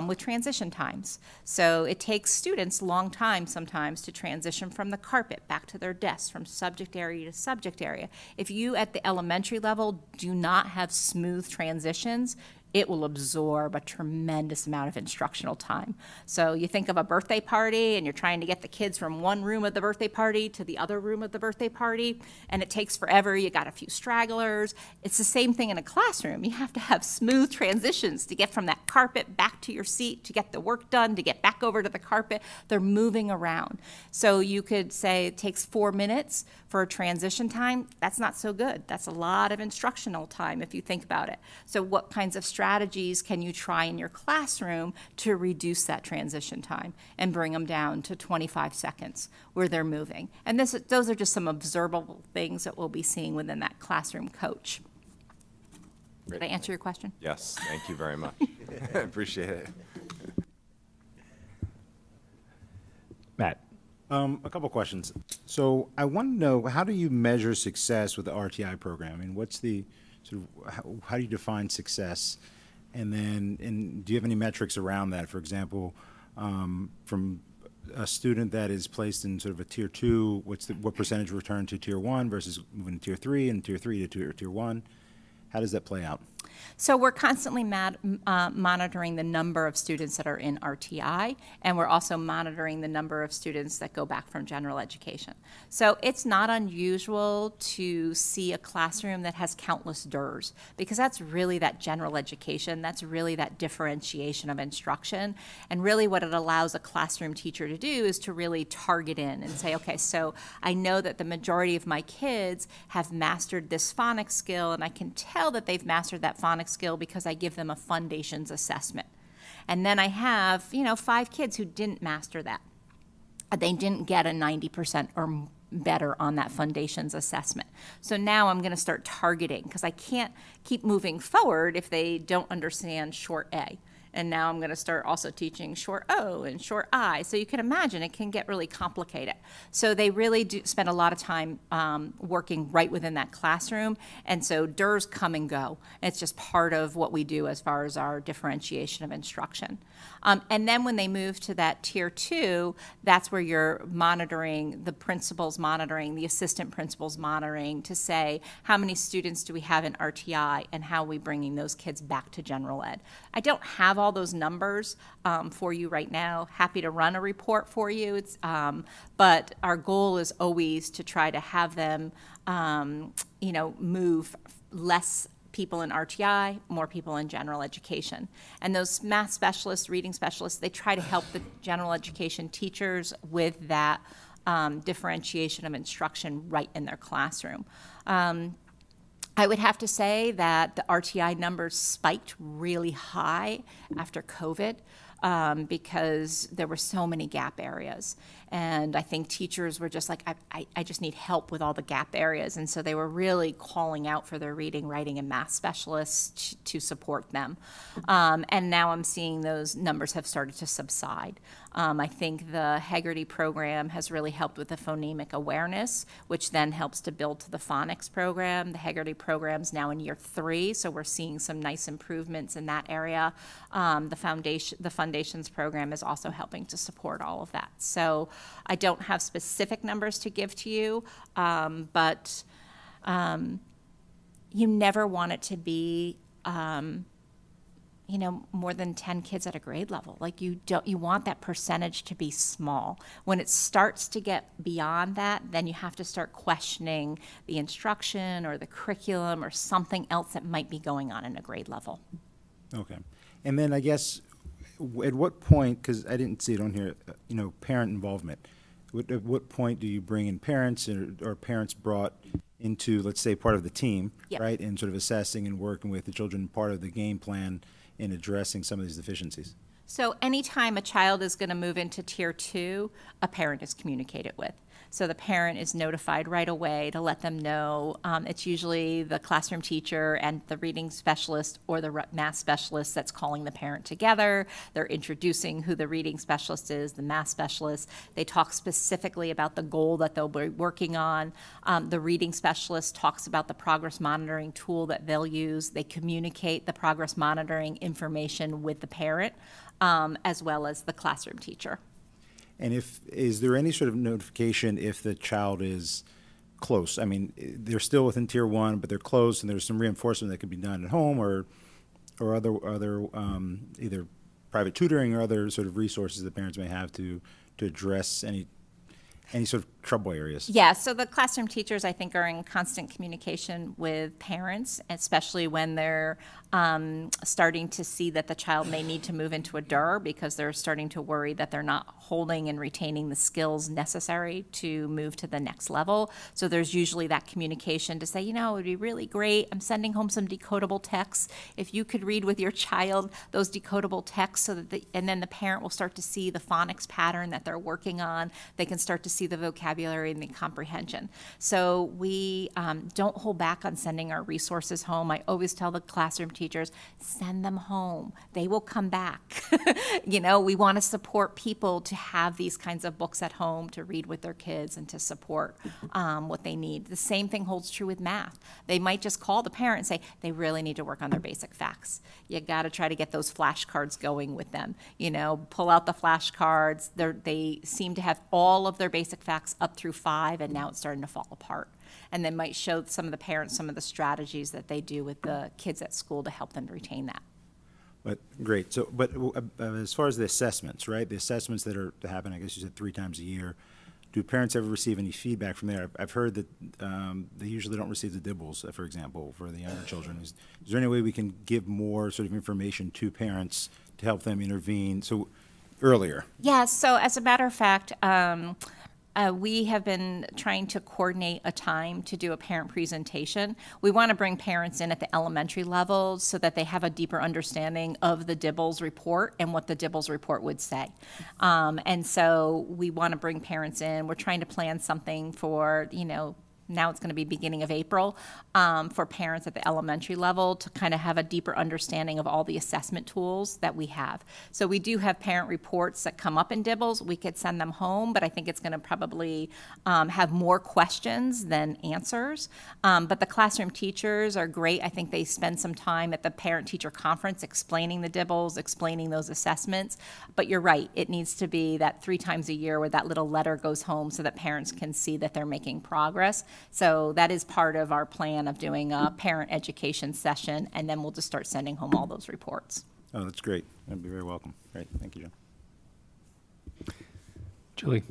with transition times. So it takes students a long time sometimes to transition from the carpet back to their desk, from subject area to subject area. If you at the elementary level do not have smooth transitions, it will absorb a tremendous amount of instructional time. So you think of a birthday party and you're trying to get the kids from one room of the birthday party to the other room of the birthday party, and it takes forever. You got a few stragglers. It's the same thing in a classroom. You have to have smooth transitions to get from that carpet back to your seat, to get the work done, to get back over to the carpet. They're moving around. So you could say it takes 4 minutes for a transition time. That's not so good. That's a lot of instructional time if you think about it. So what kinds of strategies can you try in your classroom to reduce that transition time and bring them down to 25 seconds where they're moving? And those are just some observable things that we'll be seeing within that classroom coach. Did I answer your question? Yes, thank you very much. I appreciate it. Matt. A couple questions. So I want to know, how do you measure success with the RTI program? I mean, what's the sort of, how do you define success? And then, do you have any metrics around that? For example, from a student that is placed in sort of a tier 2, what percentage return to tier 1 versus moving to tier 3 and tier 3 to tier 1? How does that play out? So we're constantly monitoring the number of students that are in RTI, and we're also monitoring the number of students that go back from general education. So it's not unusual to see a classroom that has countless DERs, because that's really that general education, that's really that differentiation of instruction, and really what it allows a classroom teacher to do is to really target in and say, okay, so I know that the majority of my kids have mastered this phonics skill, and I can tell that they've mastered that phonics skill because I give them a foundations assessment. And then I have, 5 kids who didn't master that. They didn't get a 90% or better on that foundations assessment. So now I'm going to start targeting, because I can't keep moving forward if they don't understand short A. And now I'm going to start also teaching short O and short I. So you can imagine it can get really complicated. So they really do spend a lot of time working right within that classroom. And so DERs come and go. It's just part of what we do as far as our differentiation of instruction. And then when they move to that tier 2, that's where you're monitoring, the principals monitoring, the assistant principals monitoring to say, how many students do we have in RTI and how are we bringing those kids back to general ed? I don't have all those numbers for you right now. Happy to run a report for you. But our goal is always to try to have them, move less people in RTI, more people in general education. And those math specialists, reading specialists, they try to help the general education teachers with that differentiation of instruction right in their classroom. I would have to say that the RTI numbers spiked really high after COVID because there were so many gap areas. And I think teachers were just like, I just need help with all the gap areas. And so they were really calling out for their reading, writing, and math specialists to support them. And now I'm seeing those numbers have started to subside. I think the Haggerty program has really helped with the phonemic awareness, which then helps to build to the phonics program. The Haggerty program's now in year 3, so we're seeing some nice improvements in that area. The Foundations program is also helping to support all of that. So I don't have specific numbers to give to you, but you never want it to be more than 10 kids at a grade level. Like you want that percentage to be small. When it starts to get beyond that, then you have to start questioning the instruction or the curriculum or something else that might be going on in a grade level. Okay. And then I guess, at what point, because I didn't see it on here, parent involvement. At what point do you bring in parents or parents brought into, let's say, part of the team, Yep. right, and sort of assessing and working with the children, part of the game plan in addressing some of these deficiencies? So anytime a child is going to move into tier 2, a parent is communicated with. So the parent is notified right away to let them know. It's usually the classroom teacher and the reading specialist or the math specialist that's calling the parent together. They're introducing who the reading specialist is, the math specialist. They talk specifically about the goal that they'll be working on. The reading specialist talks about the progress monitoring tool that they'll use. They communicate the progress monitoring information with the parent, as well as the classroom teacher. And is there any sort of notification if the child is close? I mean, they're still within tier 1, but they're close, and there's some reinforcement that could be done at home or other either private tutoring or other sort of resources that parents may have to address any sort of trouble areas. Yeah, so the classroom teachers, I think, are in constant communication with parents, especially when they're starting to see that the child may need to move into a DER because they're starting to worry that they're not holding and retaining the skills necessary to move to the next level. So there's usually that communication to say, it would be really great. I'm sending home some decodable texts. If you could read with your child those decodable texts, so that and then the parent will start to see the phonics pattern that they're working on. They can start to see the vocabulary and the comprehension. So we don't hold back on sending our resources home. I always tell the classroom teachers, send them home. They will come back. We want to support people to have these kinds of books at home to read with their kids and to support what they need. The same thing holds true with math. They might just call the parent and say they really need to work on their basic facts. You got to try to get those flashcards going with them. Pull out the flashcards. They seem to have all of their basic facts up through 5, and now it's starting to fall apart. And they might show some of the parents some of the strategies that they do with the kids at school to help them retain that. But great. So, but as far as the assessments, right? The assessments that are to happen, I guess you said 3 times a year. Do parents ever receive any feedback from there? I've heard that they usually don't receive the dibbles, for example, for the younger children. Is there any way we can give more sort of information to parents to help them intervene? So earlier. Yeah. So as a matter of fact, We have been trying to coordinate a time to do a parent presentation. We want to bring parents in at the elementary level so that they have a deeper understanding of the Dibbles report and what the Dibbles report would say. And so we want to bring parents in. We're trying to plan something for, now it's going to be beginning of April, for parents at the elementary level to kind of have a deeper understanding of all the assessment tools that we have. So we do have parent reports that come up in Dibbles. We could send them home, but I think it's going to probably have more questions than answers. But the classroom teachers are great. I think they spend some time at the parent-teacher conference explaining the Dibbles, explaining those assessments. But you're right, it needs to be that 3 times a year where that little letter goes home so that parents can see that they're making progress. So that is part of our plan of doing a parent education session, and then we'll just start sending home all those reports. Oh, that's great. That'd be very welcome. Great. Thank you, Jill. Julie.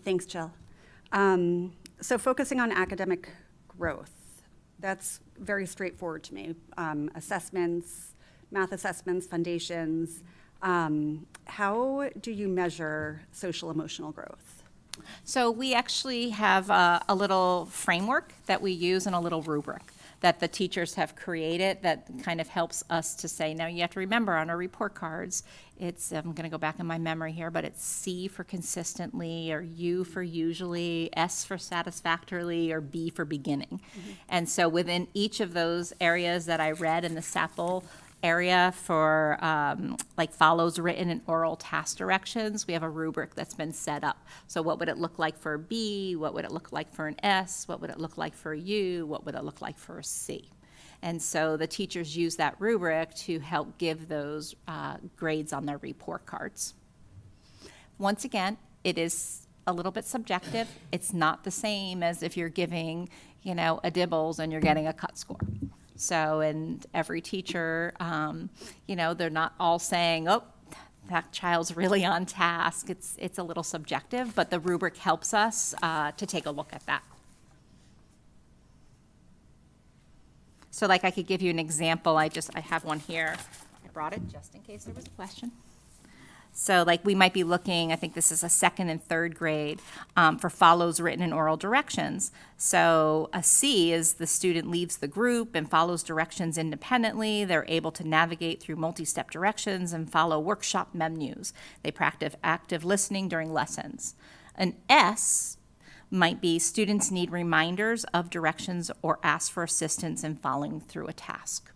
Thanks, Jill. So focusing on academic growth, that's very straightforward to me. Assessments, math assessments, foundations. How do you measure social emotional growth? So we actually have a little framework that we use and a little rubric that the teachers have created that kind of helps us to say, now you have to remember on our report cards, it's, I'm going to go back in my memory here, but it's C for consistently, or U for usually, S for satisfactorily, or B for beginning. And so within each of those areas that I read in the sample area for like follows written and oral task directions, we have a rubric that's been set up. So what would it look like for a B? What would it look like for an S? What would it look like for a U? What would it look like for a C? And so the teachers use that rubric to help give those grades on their report cards. Once again, it is a little bit subjective. It's not the same as if you're giving, a Dibbles and you're getting a cut score. So, and every teacher, they're not all saying, oh, that child's really on task. It's a little subjective, but the rubric helps us to take a look at that. So like I could give you an example. I have one here. I brought it just in case there was a question. So like we might be looking, I think this is a 2nd and 3rd grade, for follows written and oral directions. So a C is the student leaves the group and follows directions independently. They're able to navigate through multi-step directions and follow workshop menus. They practice active listening during lessons. An S might be students need reminders of directions or ask for assistance in following through a task.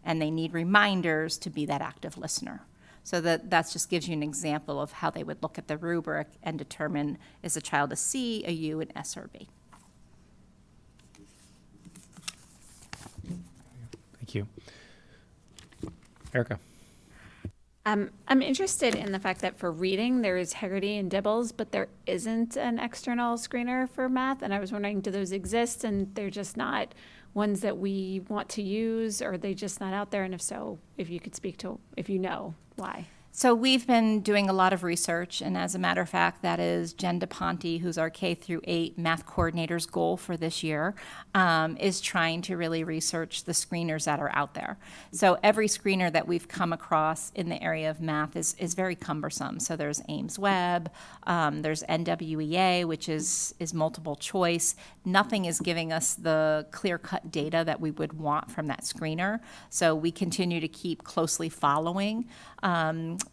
And they need reminders to be that active listener. So that just gives you an example of how they would look at the rubric and determine is a child a C, a U, an S, or a B. Thank you. Erica. I'm interested in the fact that for reading, there is Haggerty and Dibbles, but there isn't an external screener for math. And I was wondering, do those exist and they're just not ones that we want to use, or are they just not out there? And if so, if you could speak to, if you know, why? So we've been doing a lot of research, and as a matter of fact, that is Jen DePonte, who's our K-8 math coordinator's goal for this year, is trying to really research the screeners that are out there. So every screener that we've come across in the area of math is very cumbersome. So there's Ames Web, there's NWEA, which is multiple choice. Nothing is giving us the clear-cut data that we would want from that screener. So we continue to keep closely following.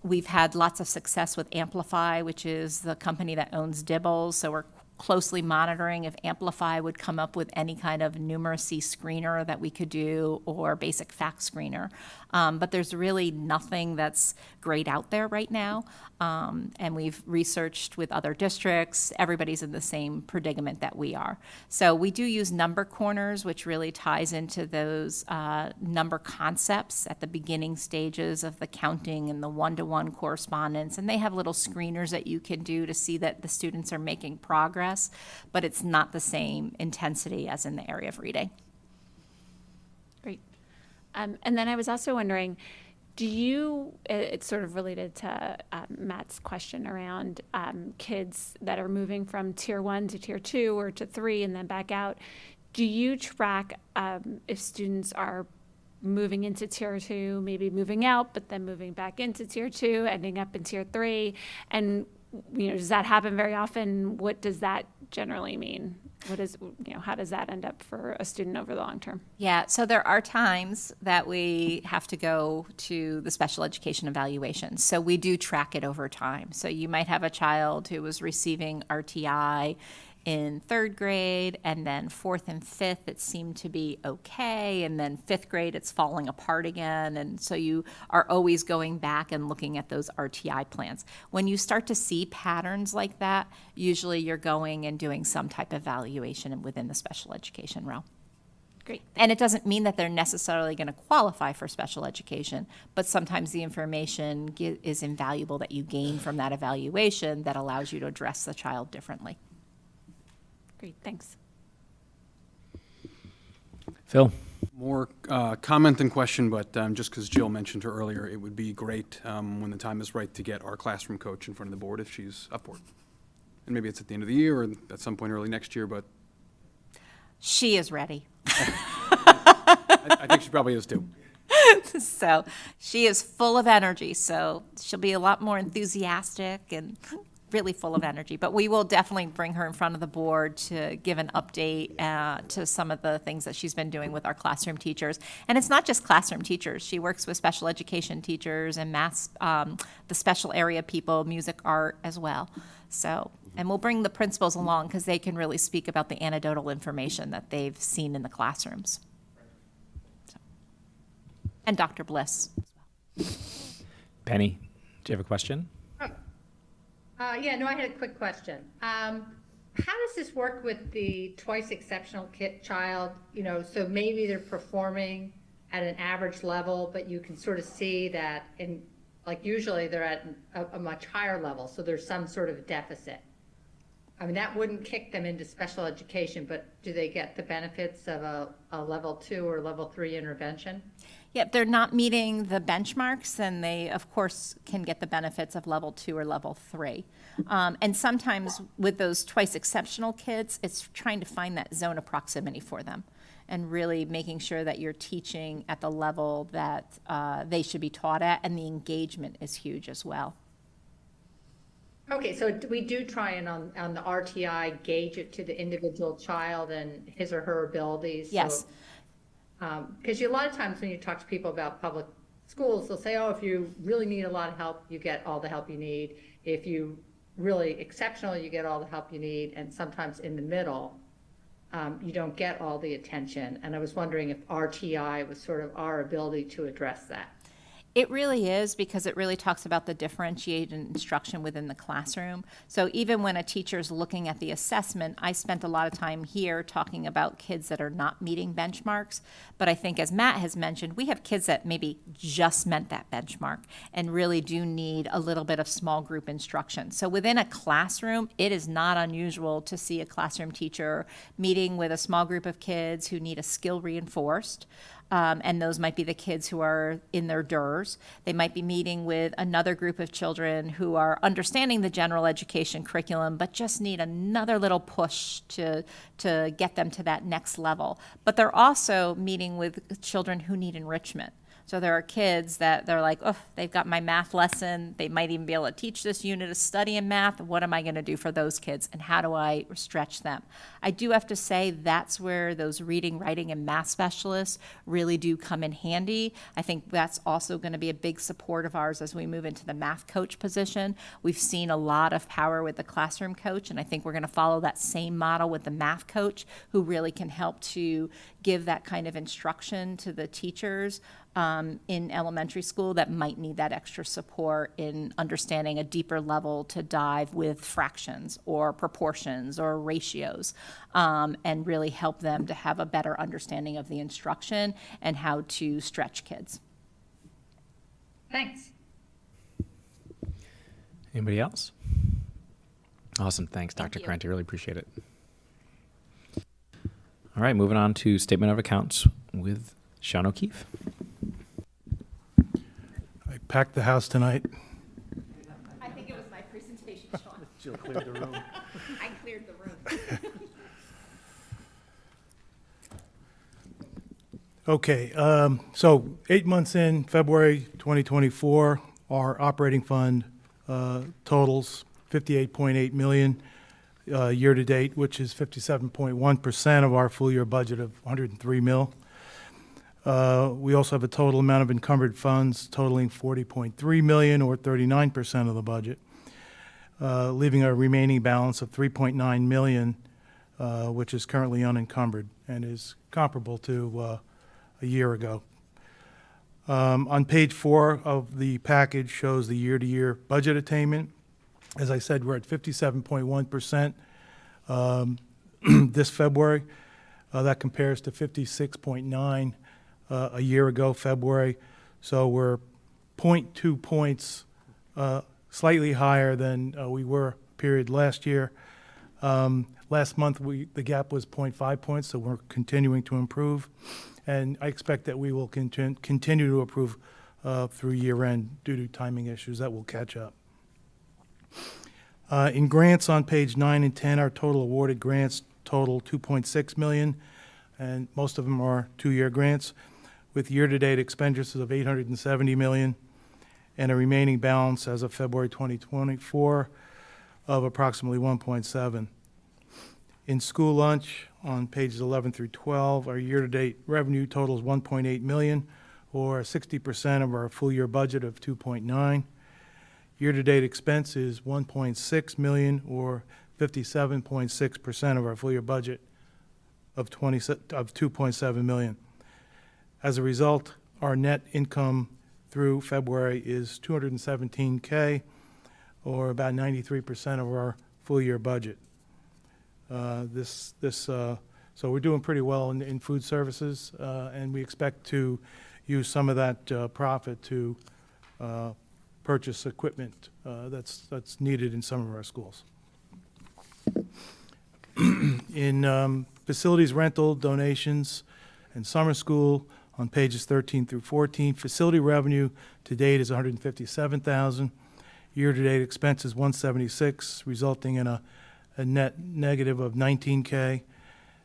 We've had lots of success with Amplify, which is the company that owns Dibbles. So we're closely monitoring if Amplify would come up with any kind of numeracy screener that we could do, or basic fact screener. But there's really nothing that's great out there right now. And we've researched with other districts. Everybody's in the same predicament that we are. So we do use number corners, which really ties into those number concepts at the beginning stages of the counting and the one-to-one correspondence. And they have little screeners that you can do to see that the students are making progress, but it's not the same intensity as in the area of reading. Great. And then I was also wondering, do you, it's sort of related to Matt's question around kids that are moving from tier 1 to tier 2 or to 3 and then back out. Do you track if students are moving into tier 2, maybe moving out, but then moving back into tier 2, ending up in tier 3? And does that happen very often? What does that generally mean? How does that end up for a student over the long term? Yeah, so there are times that we have to go to the special education evaluation. So we do track it over time. So you might have a child who was receiving RTI in 3rd grade, and then 4th and 5th, it seemed to be okay, and then 5th grade, it's falling apart again. And so you are always going back and looking at those RTI plans. When you start to see patterns like that, usually you're going and doing some type of evaluation within the special education realm. Great. And it doesn't mean that they're necessarily going to qualify for special education, but sometimes the information is invaluable that you gain from that evaluation that allows you to address the child differently. Great, thanks. Phil? More comment than question, but just because Jill mentioned her earlier, it would be great when the time is right to get our classroom coach in front of the board if she's up for it. And maybe it's at the end of the year or at some point early next year, but She is ready. I think she probably is too. So she is full of energy, so she'll be a lot more enthusiastic and really full of energy. But we will definitely bring her in front of the board to give an update to some of the things that she's been doing with our classroom teachers. And it's not just classroom teachers. She works with special education teachers and math, the special area people, music, art as well. So, and we'll bring the principals along because they can really speak about the anecdotal information that they've seen in the classrooms. So. And Dr. Bliss as well. Penny, do you have a question? Yeah, no, I had a quick question. How does this work with the twice exceptional child? So maybe they're performing at an average level, but you can sort of see that usually they're at a much higher level, so there's some sort of deficit. I mean, that wouldn't kick them into special education, but do they get the benefits of a level 2 or level 3 intervention? Yeah, if they're not meeting the benchmarks, then they, of course, can get the benefits of level 2 or level 3. And sometimes with those twice exceptional kids, it's trying to find that zone of proximity for them and really making sure that you're teaching at the level that they should be taught at, and the engagement is huge as well. Okay, so we do try and on the RTI gauge it to the individual child and his or her abilities. Yes. Because a lot of times when you talk to people about public schools, they'll say, oh, if you really need a lot of help, you get all the help you need. If you really exceptional, you get all the help you need. And sometimes in the middle, you don't get all the attention. And I was wondering if RTI was sort of our ability to address that. It really is, because it really talks about the differentiated instruction within the classroom. So even when a teacher is looking at the assessment, I spent a lot of time here talking about kids that are not meeting benchmarks. But I think, as Matt has mentioned, we have kids that maybe just met that benchmark and really do need a little bit of small group instruction. So within a classroom, it is not unusual to see a classroom teacher meeting with a small group of kids who need a skill reinforced. And those might be the kids who are in their DERs. They might be meeting with another group of children who are understanding the general education curriculum, but just need another little push to get them to that next level. But they're also meeting with children who need enrichment. So there are kids that they're like, oh, they've got my math lesson. They might even be able to teach this unit of study in math. What am I going to do for those kids, and how do I stretch them? I do have to say that's where those reading, writing, and math specialists really do come in handy. I think that's also going to be a big support of ours as we move into the math coach position. We've seen a lot of power with the classroom coach, and I think we're going to follow that same model with the math coach, who really can help to give that kind of instruction to the teachers in elementary school that might need that extra support in understanding a deeper level to dive with fractions or proportions or ratios, and really help them to have a better understanding of the instruction and how to stretch kids. Thanks. Anybody else? Awesome. Thanks, Thank Dr. you. Carenti. Really appreciate it. All right, moving on to statement of accounts with Sean O'Keefe. I packed the house tonight. I think it was my presentation, Sean. Jill cleared the room. I cleared the room. Okay, so 8 months in, February 2024, our operating fund totals 58.8 million year-to-date, which is 57.1% of our full-year budget of 103 mil. We also have a total amount of encumbered funds totaling 40.3 million, or 39% of the budget, leaving a remaining balance of 3.9 million, which is currently unencumbered and is comparable to a year ago. On page 4 of the package shows the year-to-year budget attainment. As I said, we're at 57.1% this February. That compares to 56.9 a year ago, February. So we're 0.2 points slightly higher than we were period last year. Last month, the gap was 0.5 points, so we're continuing to improve. And I expect that we will continue to improve through year end due to timing issues that will catch up. In grants on page 9 and 10, our total awarded grants total 2.6 million, and most of them are 2-year grants, with year-to-date expenditures of 870 million and a remaining balance as of February 2024 of approximately 1.7. In school lunch on pages 11 through 12, our year-to-date revenue totals 1.8 million, or 60% of our full-year budget of 2.9. Year-to-date expense is 1.6 million, or 57.6% of our full-year budget of 2.7 million. As a result, our net income through February is 217K, or about 93% of our full-year budget. So we're doing pretty well in food services, and we expect to use some of that profit to purchase equipment that's needed in some of our schools. In facilities rental, donations, and summer school on pages 13 through 14, facility revenue to date is 157,000. Year-to-date expenses 176, resulting in a net negative of 19K.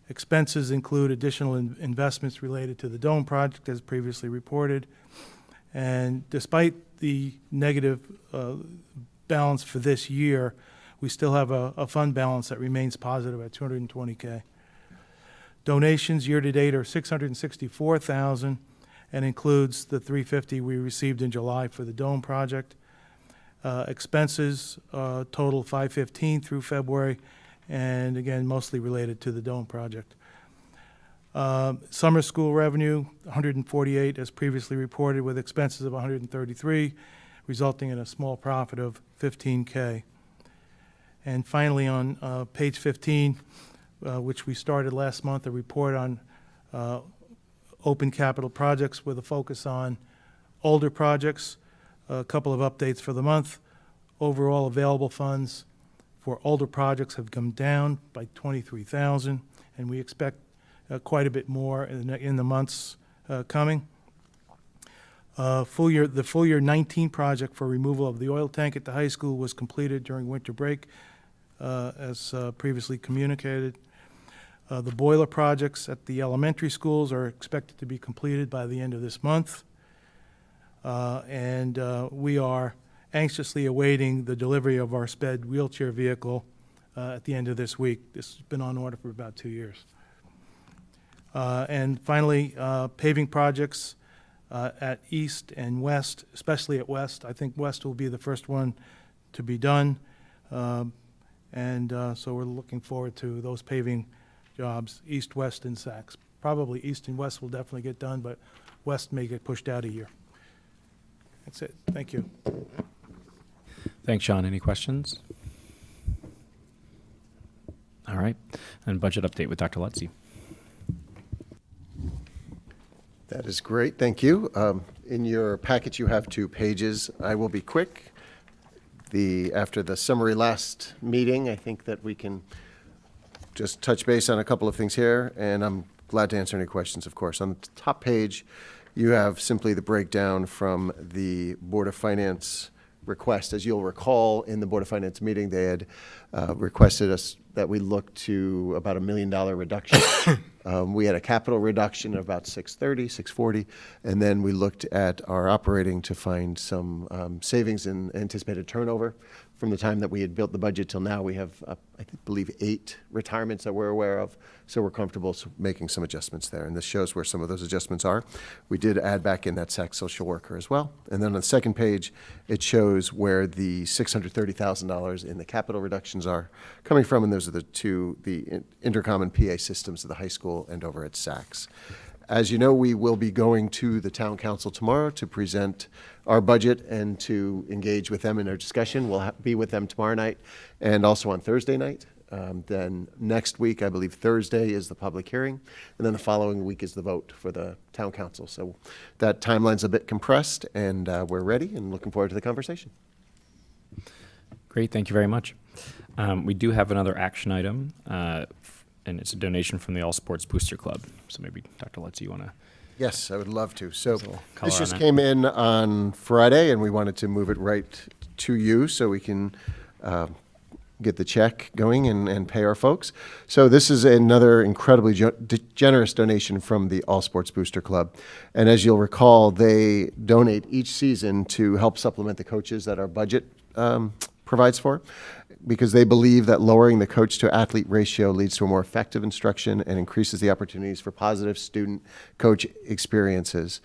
Expenses include additional investments related to the Dome project, as previously reported. And despite the negative balance for this year, we still have a fund balance that remains positive at 220K. Donations year-to-date are 664,000 and includes the 350 we received in July for the Dome project. Expenses total 515 through February, and again, mostly related to the Dome project. Summer school revenue, 148, as previously reported, with expenses of 133, resulting in a small profit of 15K. And finally, on page 15, which we started last month, a report on open capital projects with a focus on older projects. A couple of updates for the month. Overall available funds for older projects have come down by 23,000, and we expect quite a bit more in the months coming. The full year 19 project for removal of the oil tank at the high school was completed during winter break, as previously communicated. The boiler projects at the elementary schools are expected to be completed by the end of this month. And we are anxiously awaiting the delivery of our SPED wheelchair vehicle at the end of this week. This has been on order for about 2 years. And finally, paving projects at East and West, especially at West. I think West will be the first one to be done. So we're looking forward to those paving jobs, East, West, and Saks. Probably East and West will definitely get done, but West may get pushed out a year. That's it. Thank you. Thanks, Sean. Any questions? All right. And budget update with Dr. Lutzy. That is great. Thank you. In your packet, you have 2 pages. I will be quick. After the summary last meeting, I think that we can just touch base on a couple of things here, and I'm glad to answer any questions, of course. On the top page, you have simply the breakdown from the Board of Finance request. As you'll recall, in the Board of Finance meeting, they had requested us that we look to about $1 million reduction. We had a capital reduction of about 640, and then we looked at our operating to find some savings in anticipated turnover from the time that we had built the budget till now, we have, believe 8 retirements that we're aware of. So we're comfortable making some adjustments there. And this shows where some of those adjustments are. We did add back in that SAC social worker as well. And then on the second page, it shows where the $630,000 in the capital reductions are coming from. And those are the intercom and PA systems of the high school and over at SACS. As you know, we will be going to the town council tomorrow to present our budget and to engage with them in their discussion. We'll be with them tomorrow night and also on Thursday night. Then next week, I believe Thursday is the public hearing, and then the following week is the vote for the town council. So that timeline's a bit compressed, and we're ready and looking forward to the conversation. Great, thank you very much. We do have another action item, and it's a donation from the All Sports Booster Club. So maybe, Dr. Lutz, you want to? Yes, I would love to. So color this on just that. came in on Friday, and we wanted to move it right to you so we can get the check going and pay our folks. So this is another incredibly generous donation from the All Sports Booster Club. And as you'll recall, they donate each season to help supplement the coaches that our budget provides for, because they believe that lowering the coach to athlete ratio leads to a more effective instruction and increases the opportunities for positive student-coach experiences.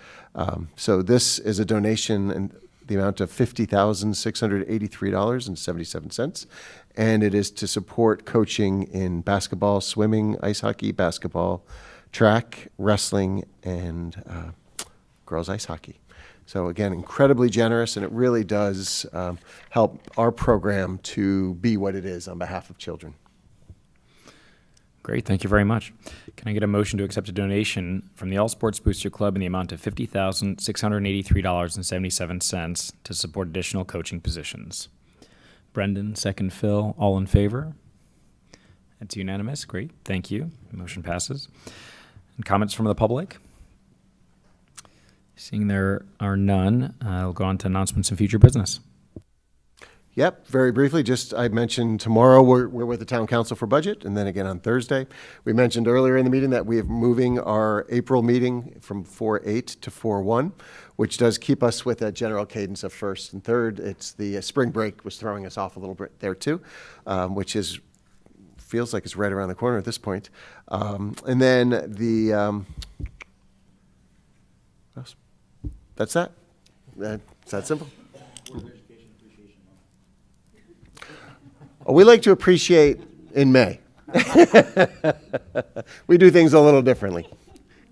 So this is a donation in the amount of $50,683.77, and it is to support coaching in basketball, swimming, ice hockey, basketball, track, wrestling, and girls ice hockey. So again, incredibly generous, and it really does help our program to be what it is on behalf of children. Great, thank you very much. Can I get a motion to accept a donation from the All Sports Booster Club in the amount of $50,683.77 to support additional coaching positions? Brendan, second Phil, all in favor? That's unanimous, great, thank you. Motion passes. And comments from the public? Seeing there are none, I'll go on to announcements and future business. Yep, very briefly, just I mentioned tomorrow we're with the town council for budget, and then again on Thursday. We mentioned earlier in the meeting that we are moving our April meeting from 4/8 to 4/1, which does keep us with that general cadence of first and third. It's the spring break was throwing us off a little bit there too, which feels like it's right around the corner at this point. And then that's that. It's that simple. We like to appreciate in May. We do things a little differently.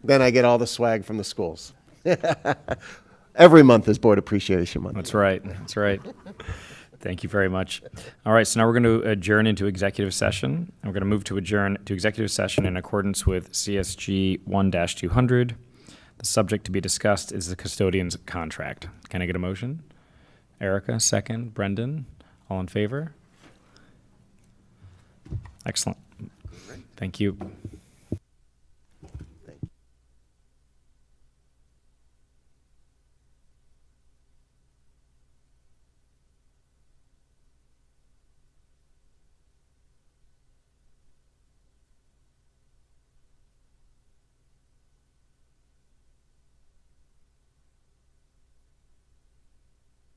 Then I get all the swag from the schools. Every month is Board Appreciation Month. That's right, that's right. Thank you very much. All right, so now we're going to adjourn into executive session. And we're going to move to adjourn to executive session in accordance with CSG 1-200. The subject to be discussed is the custodian's contract. Can I get a motion? Erica, second. Brendan, all in favor? Excellent. Thank you.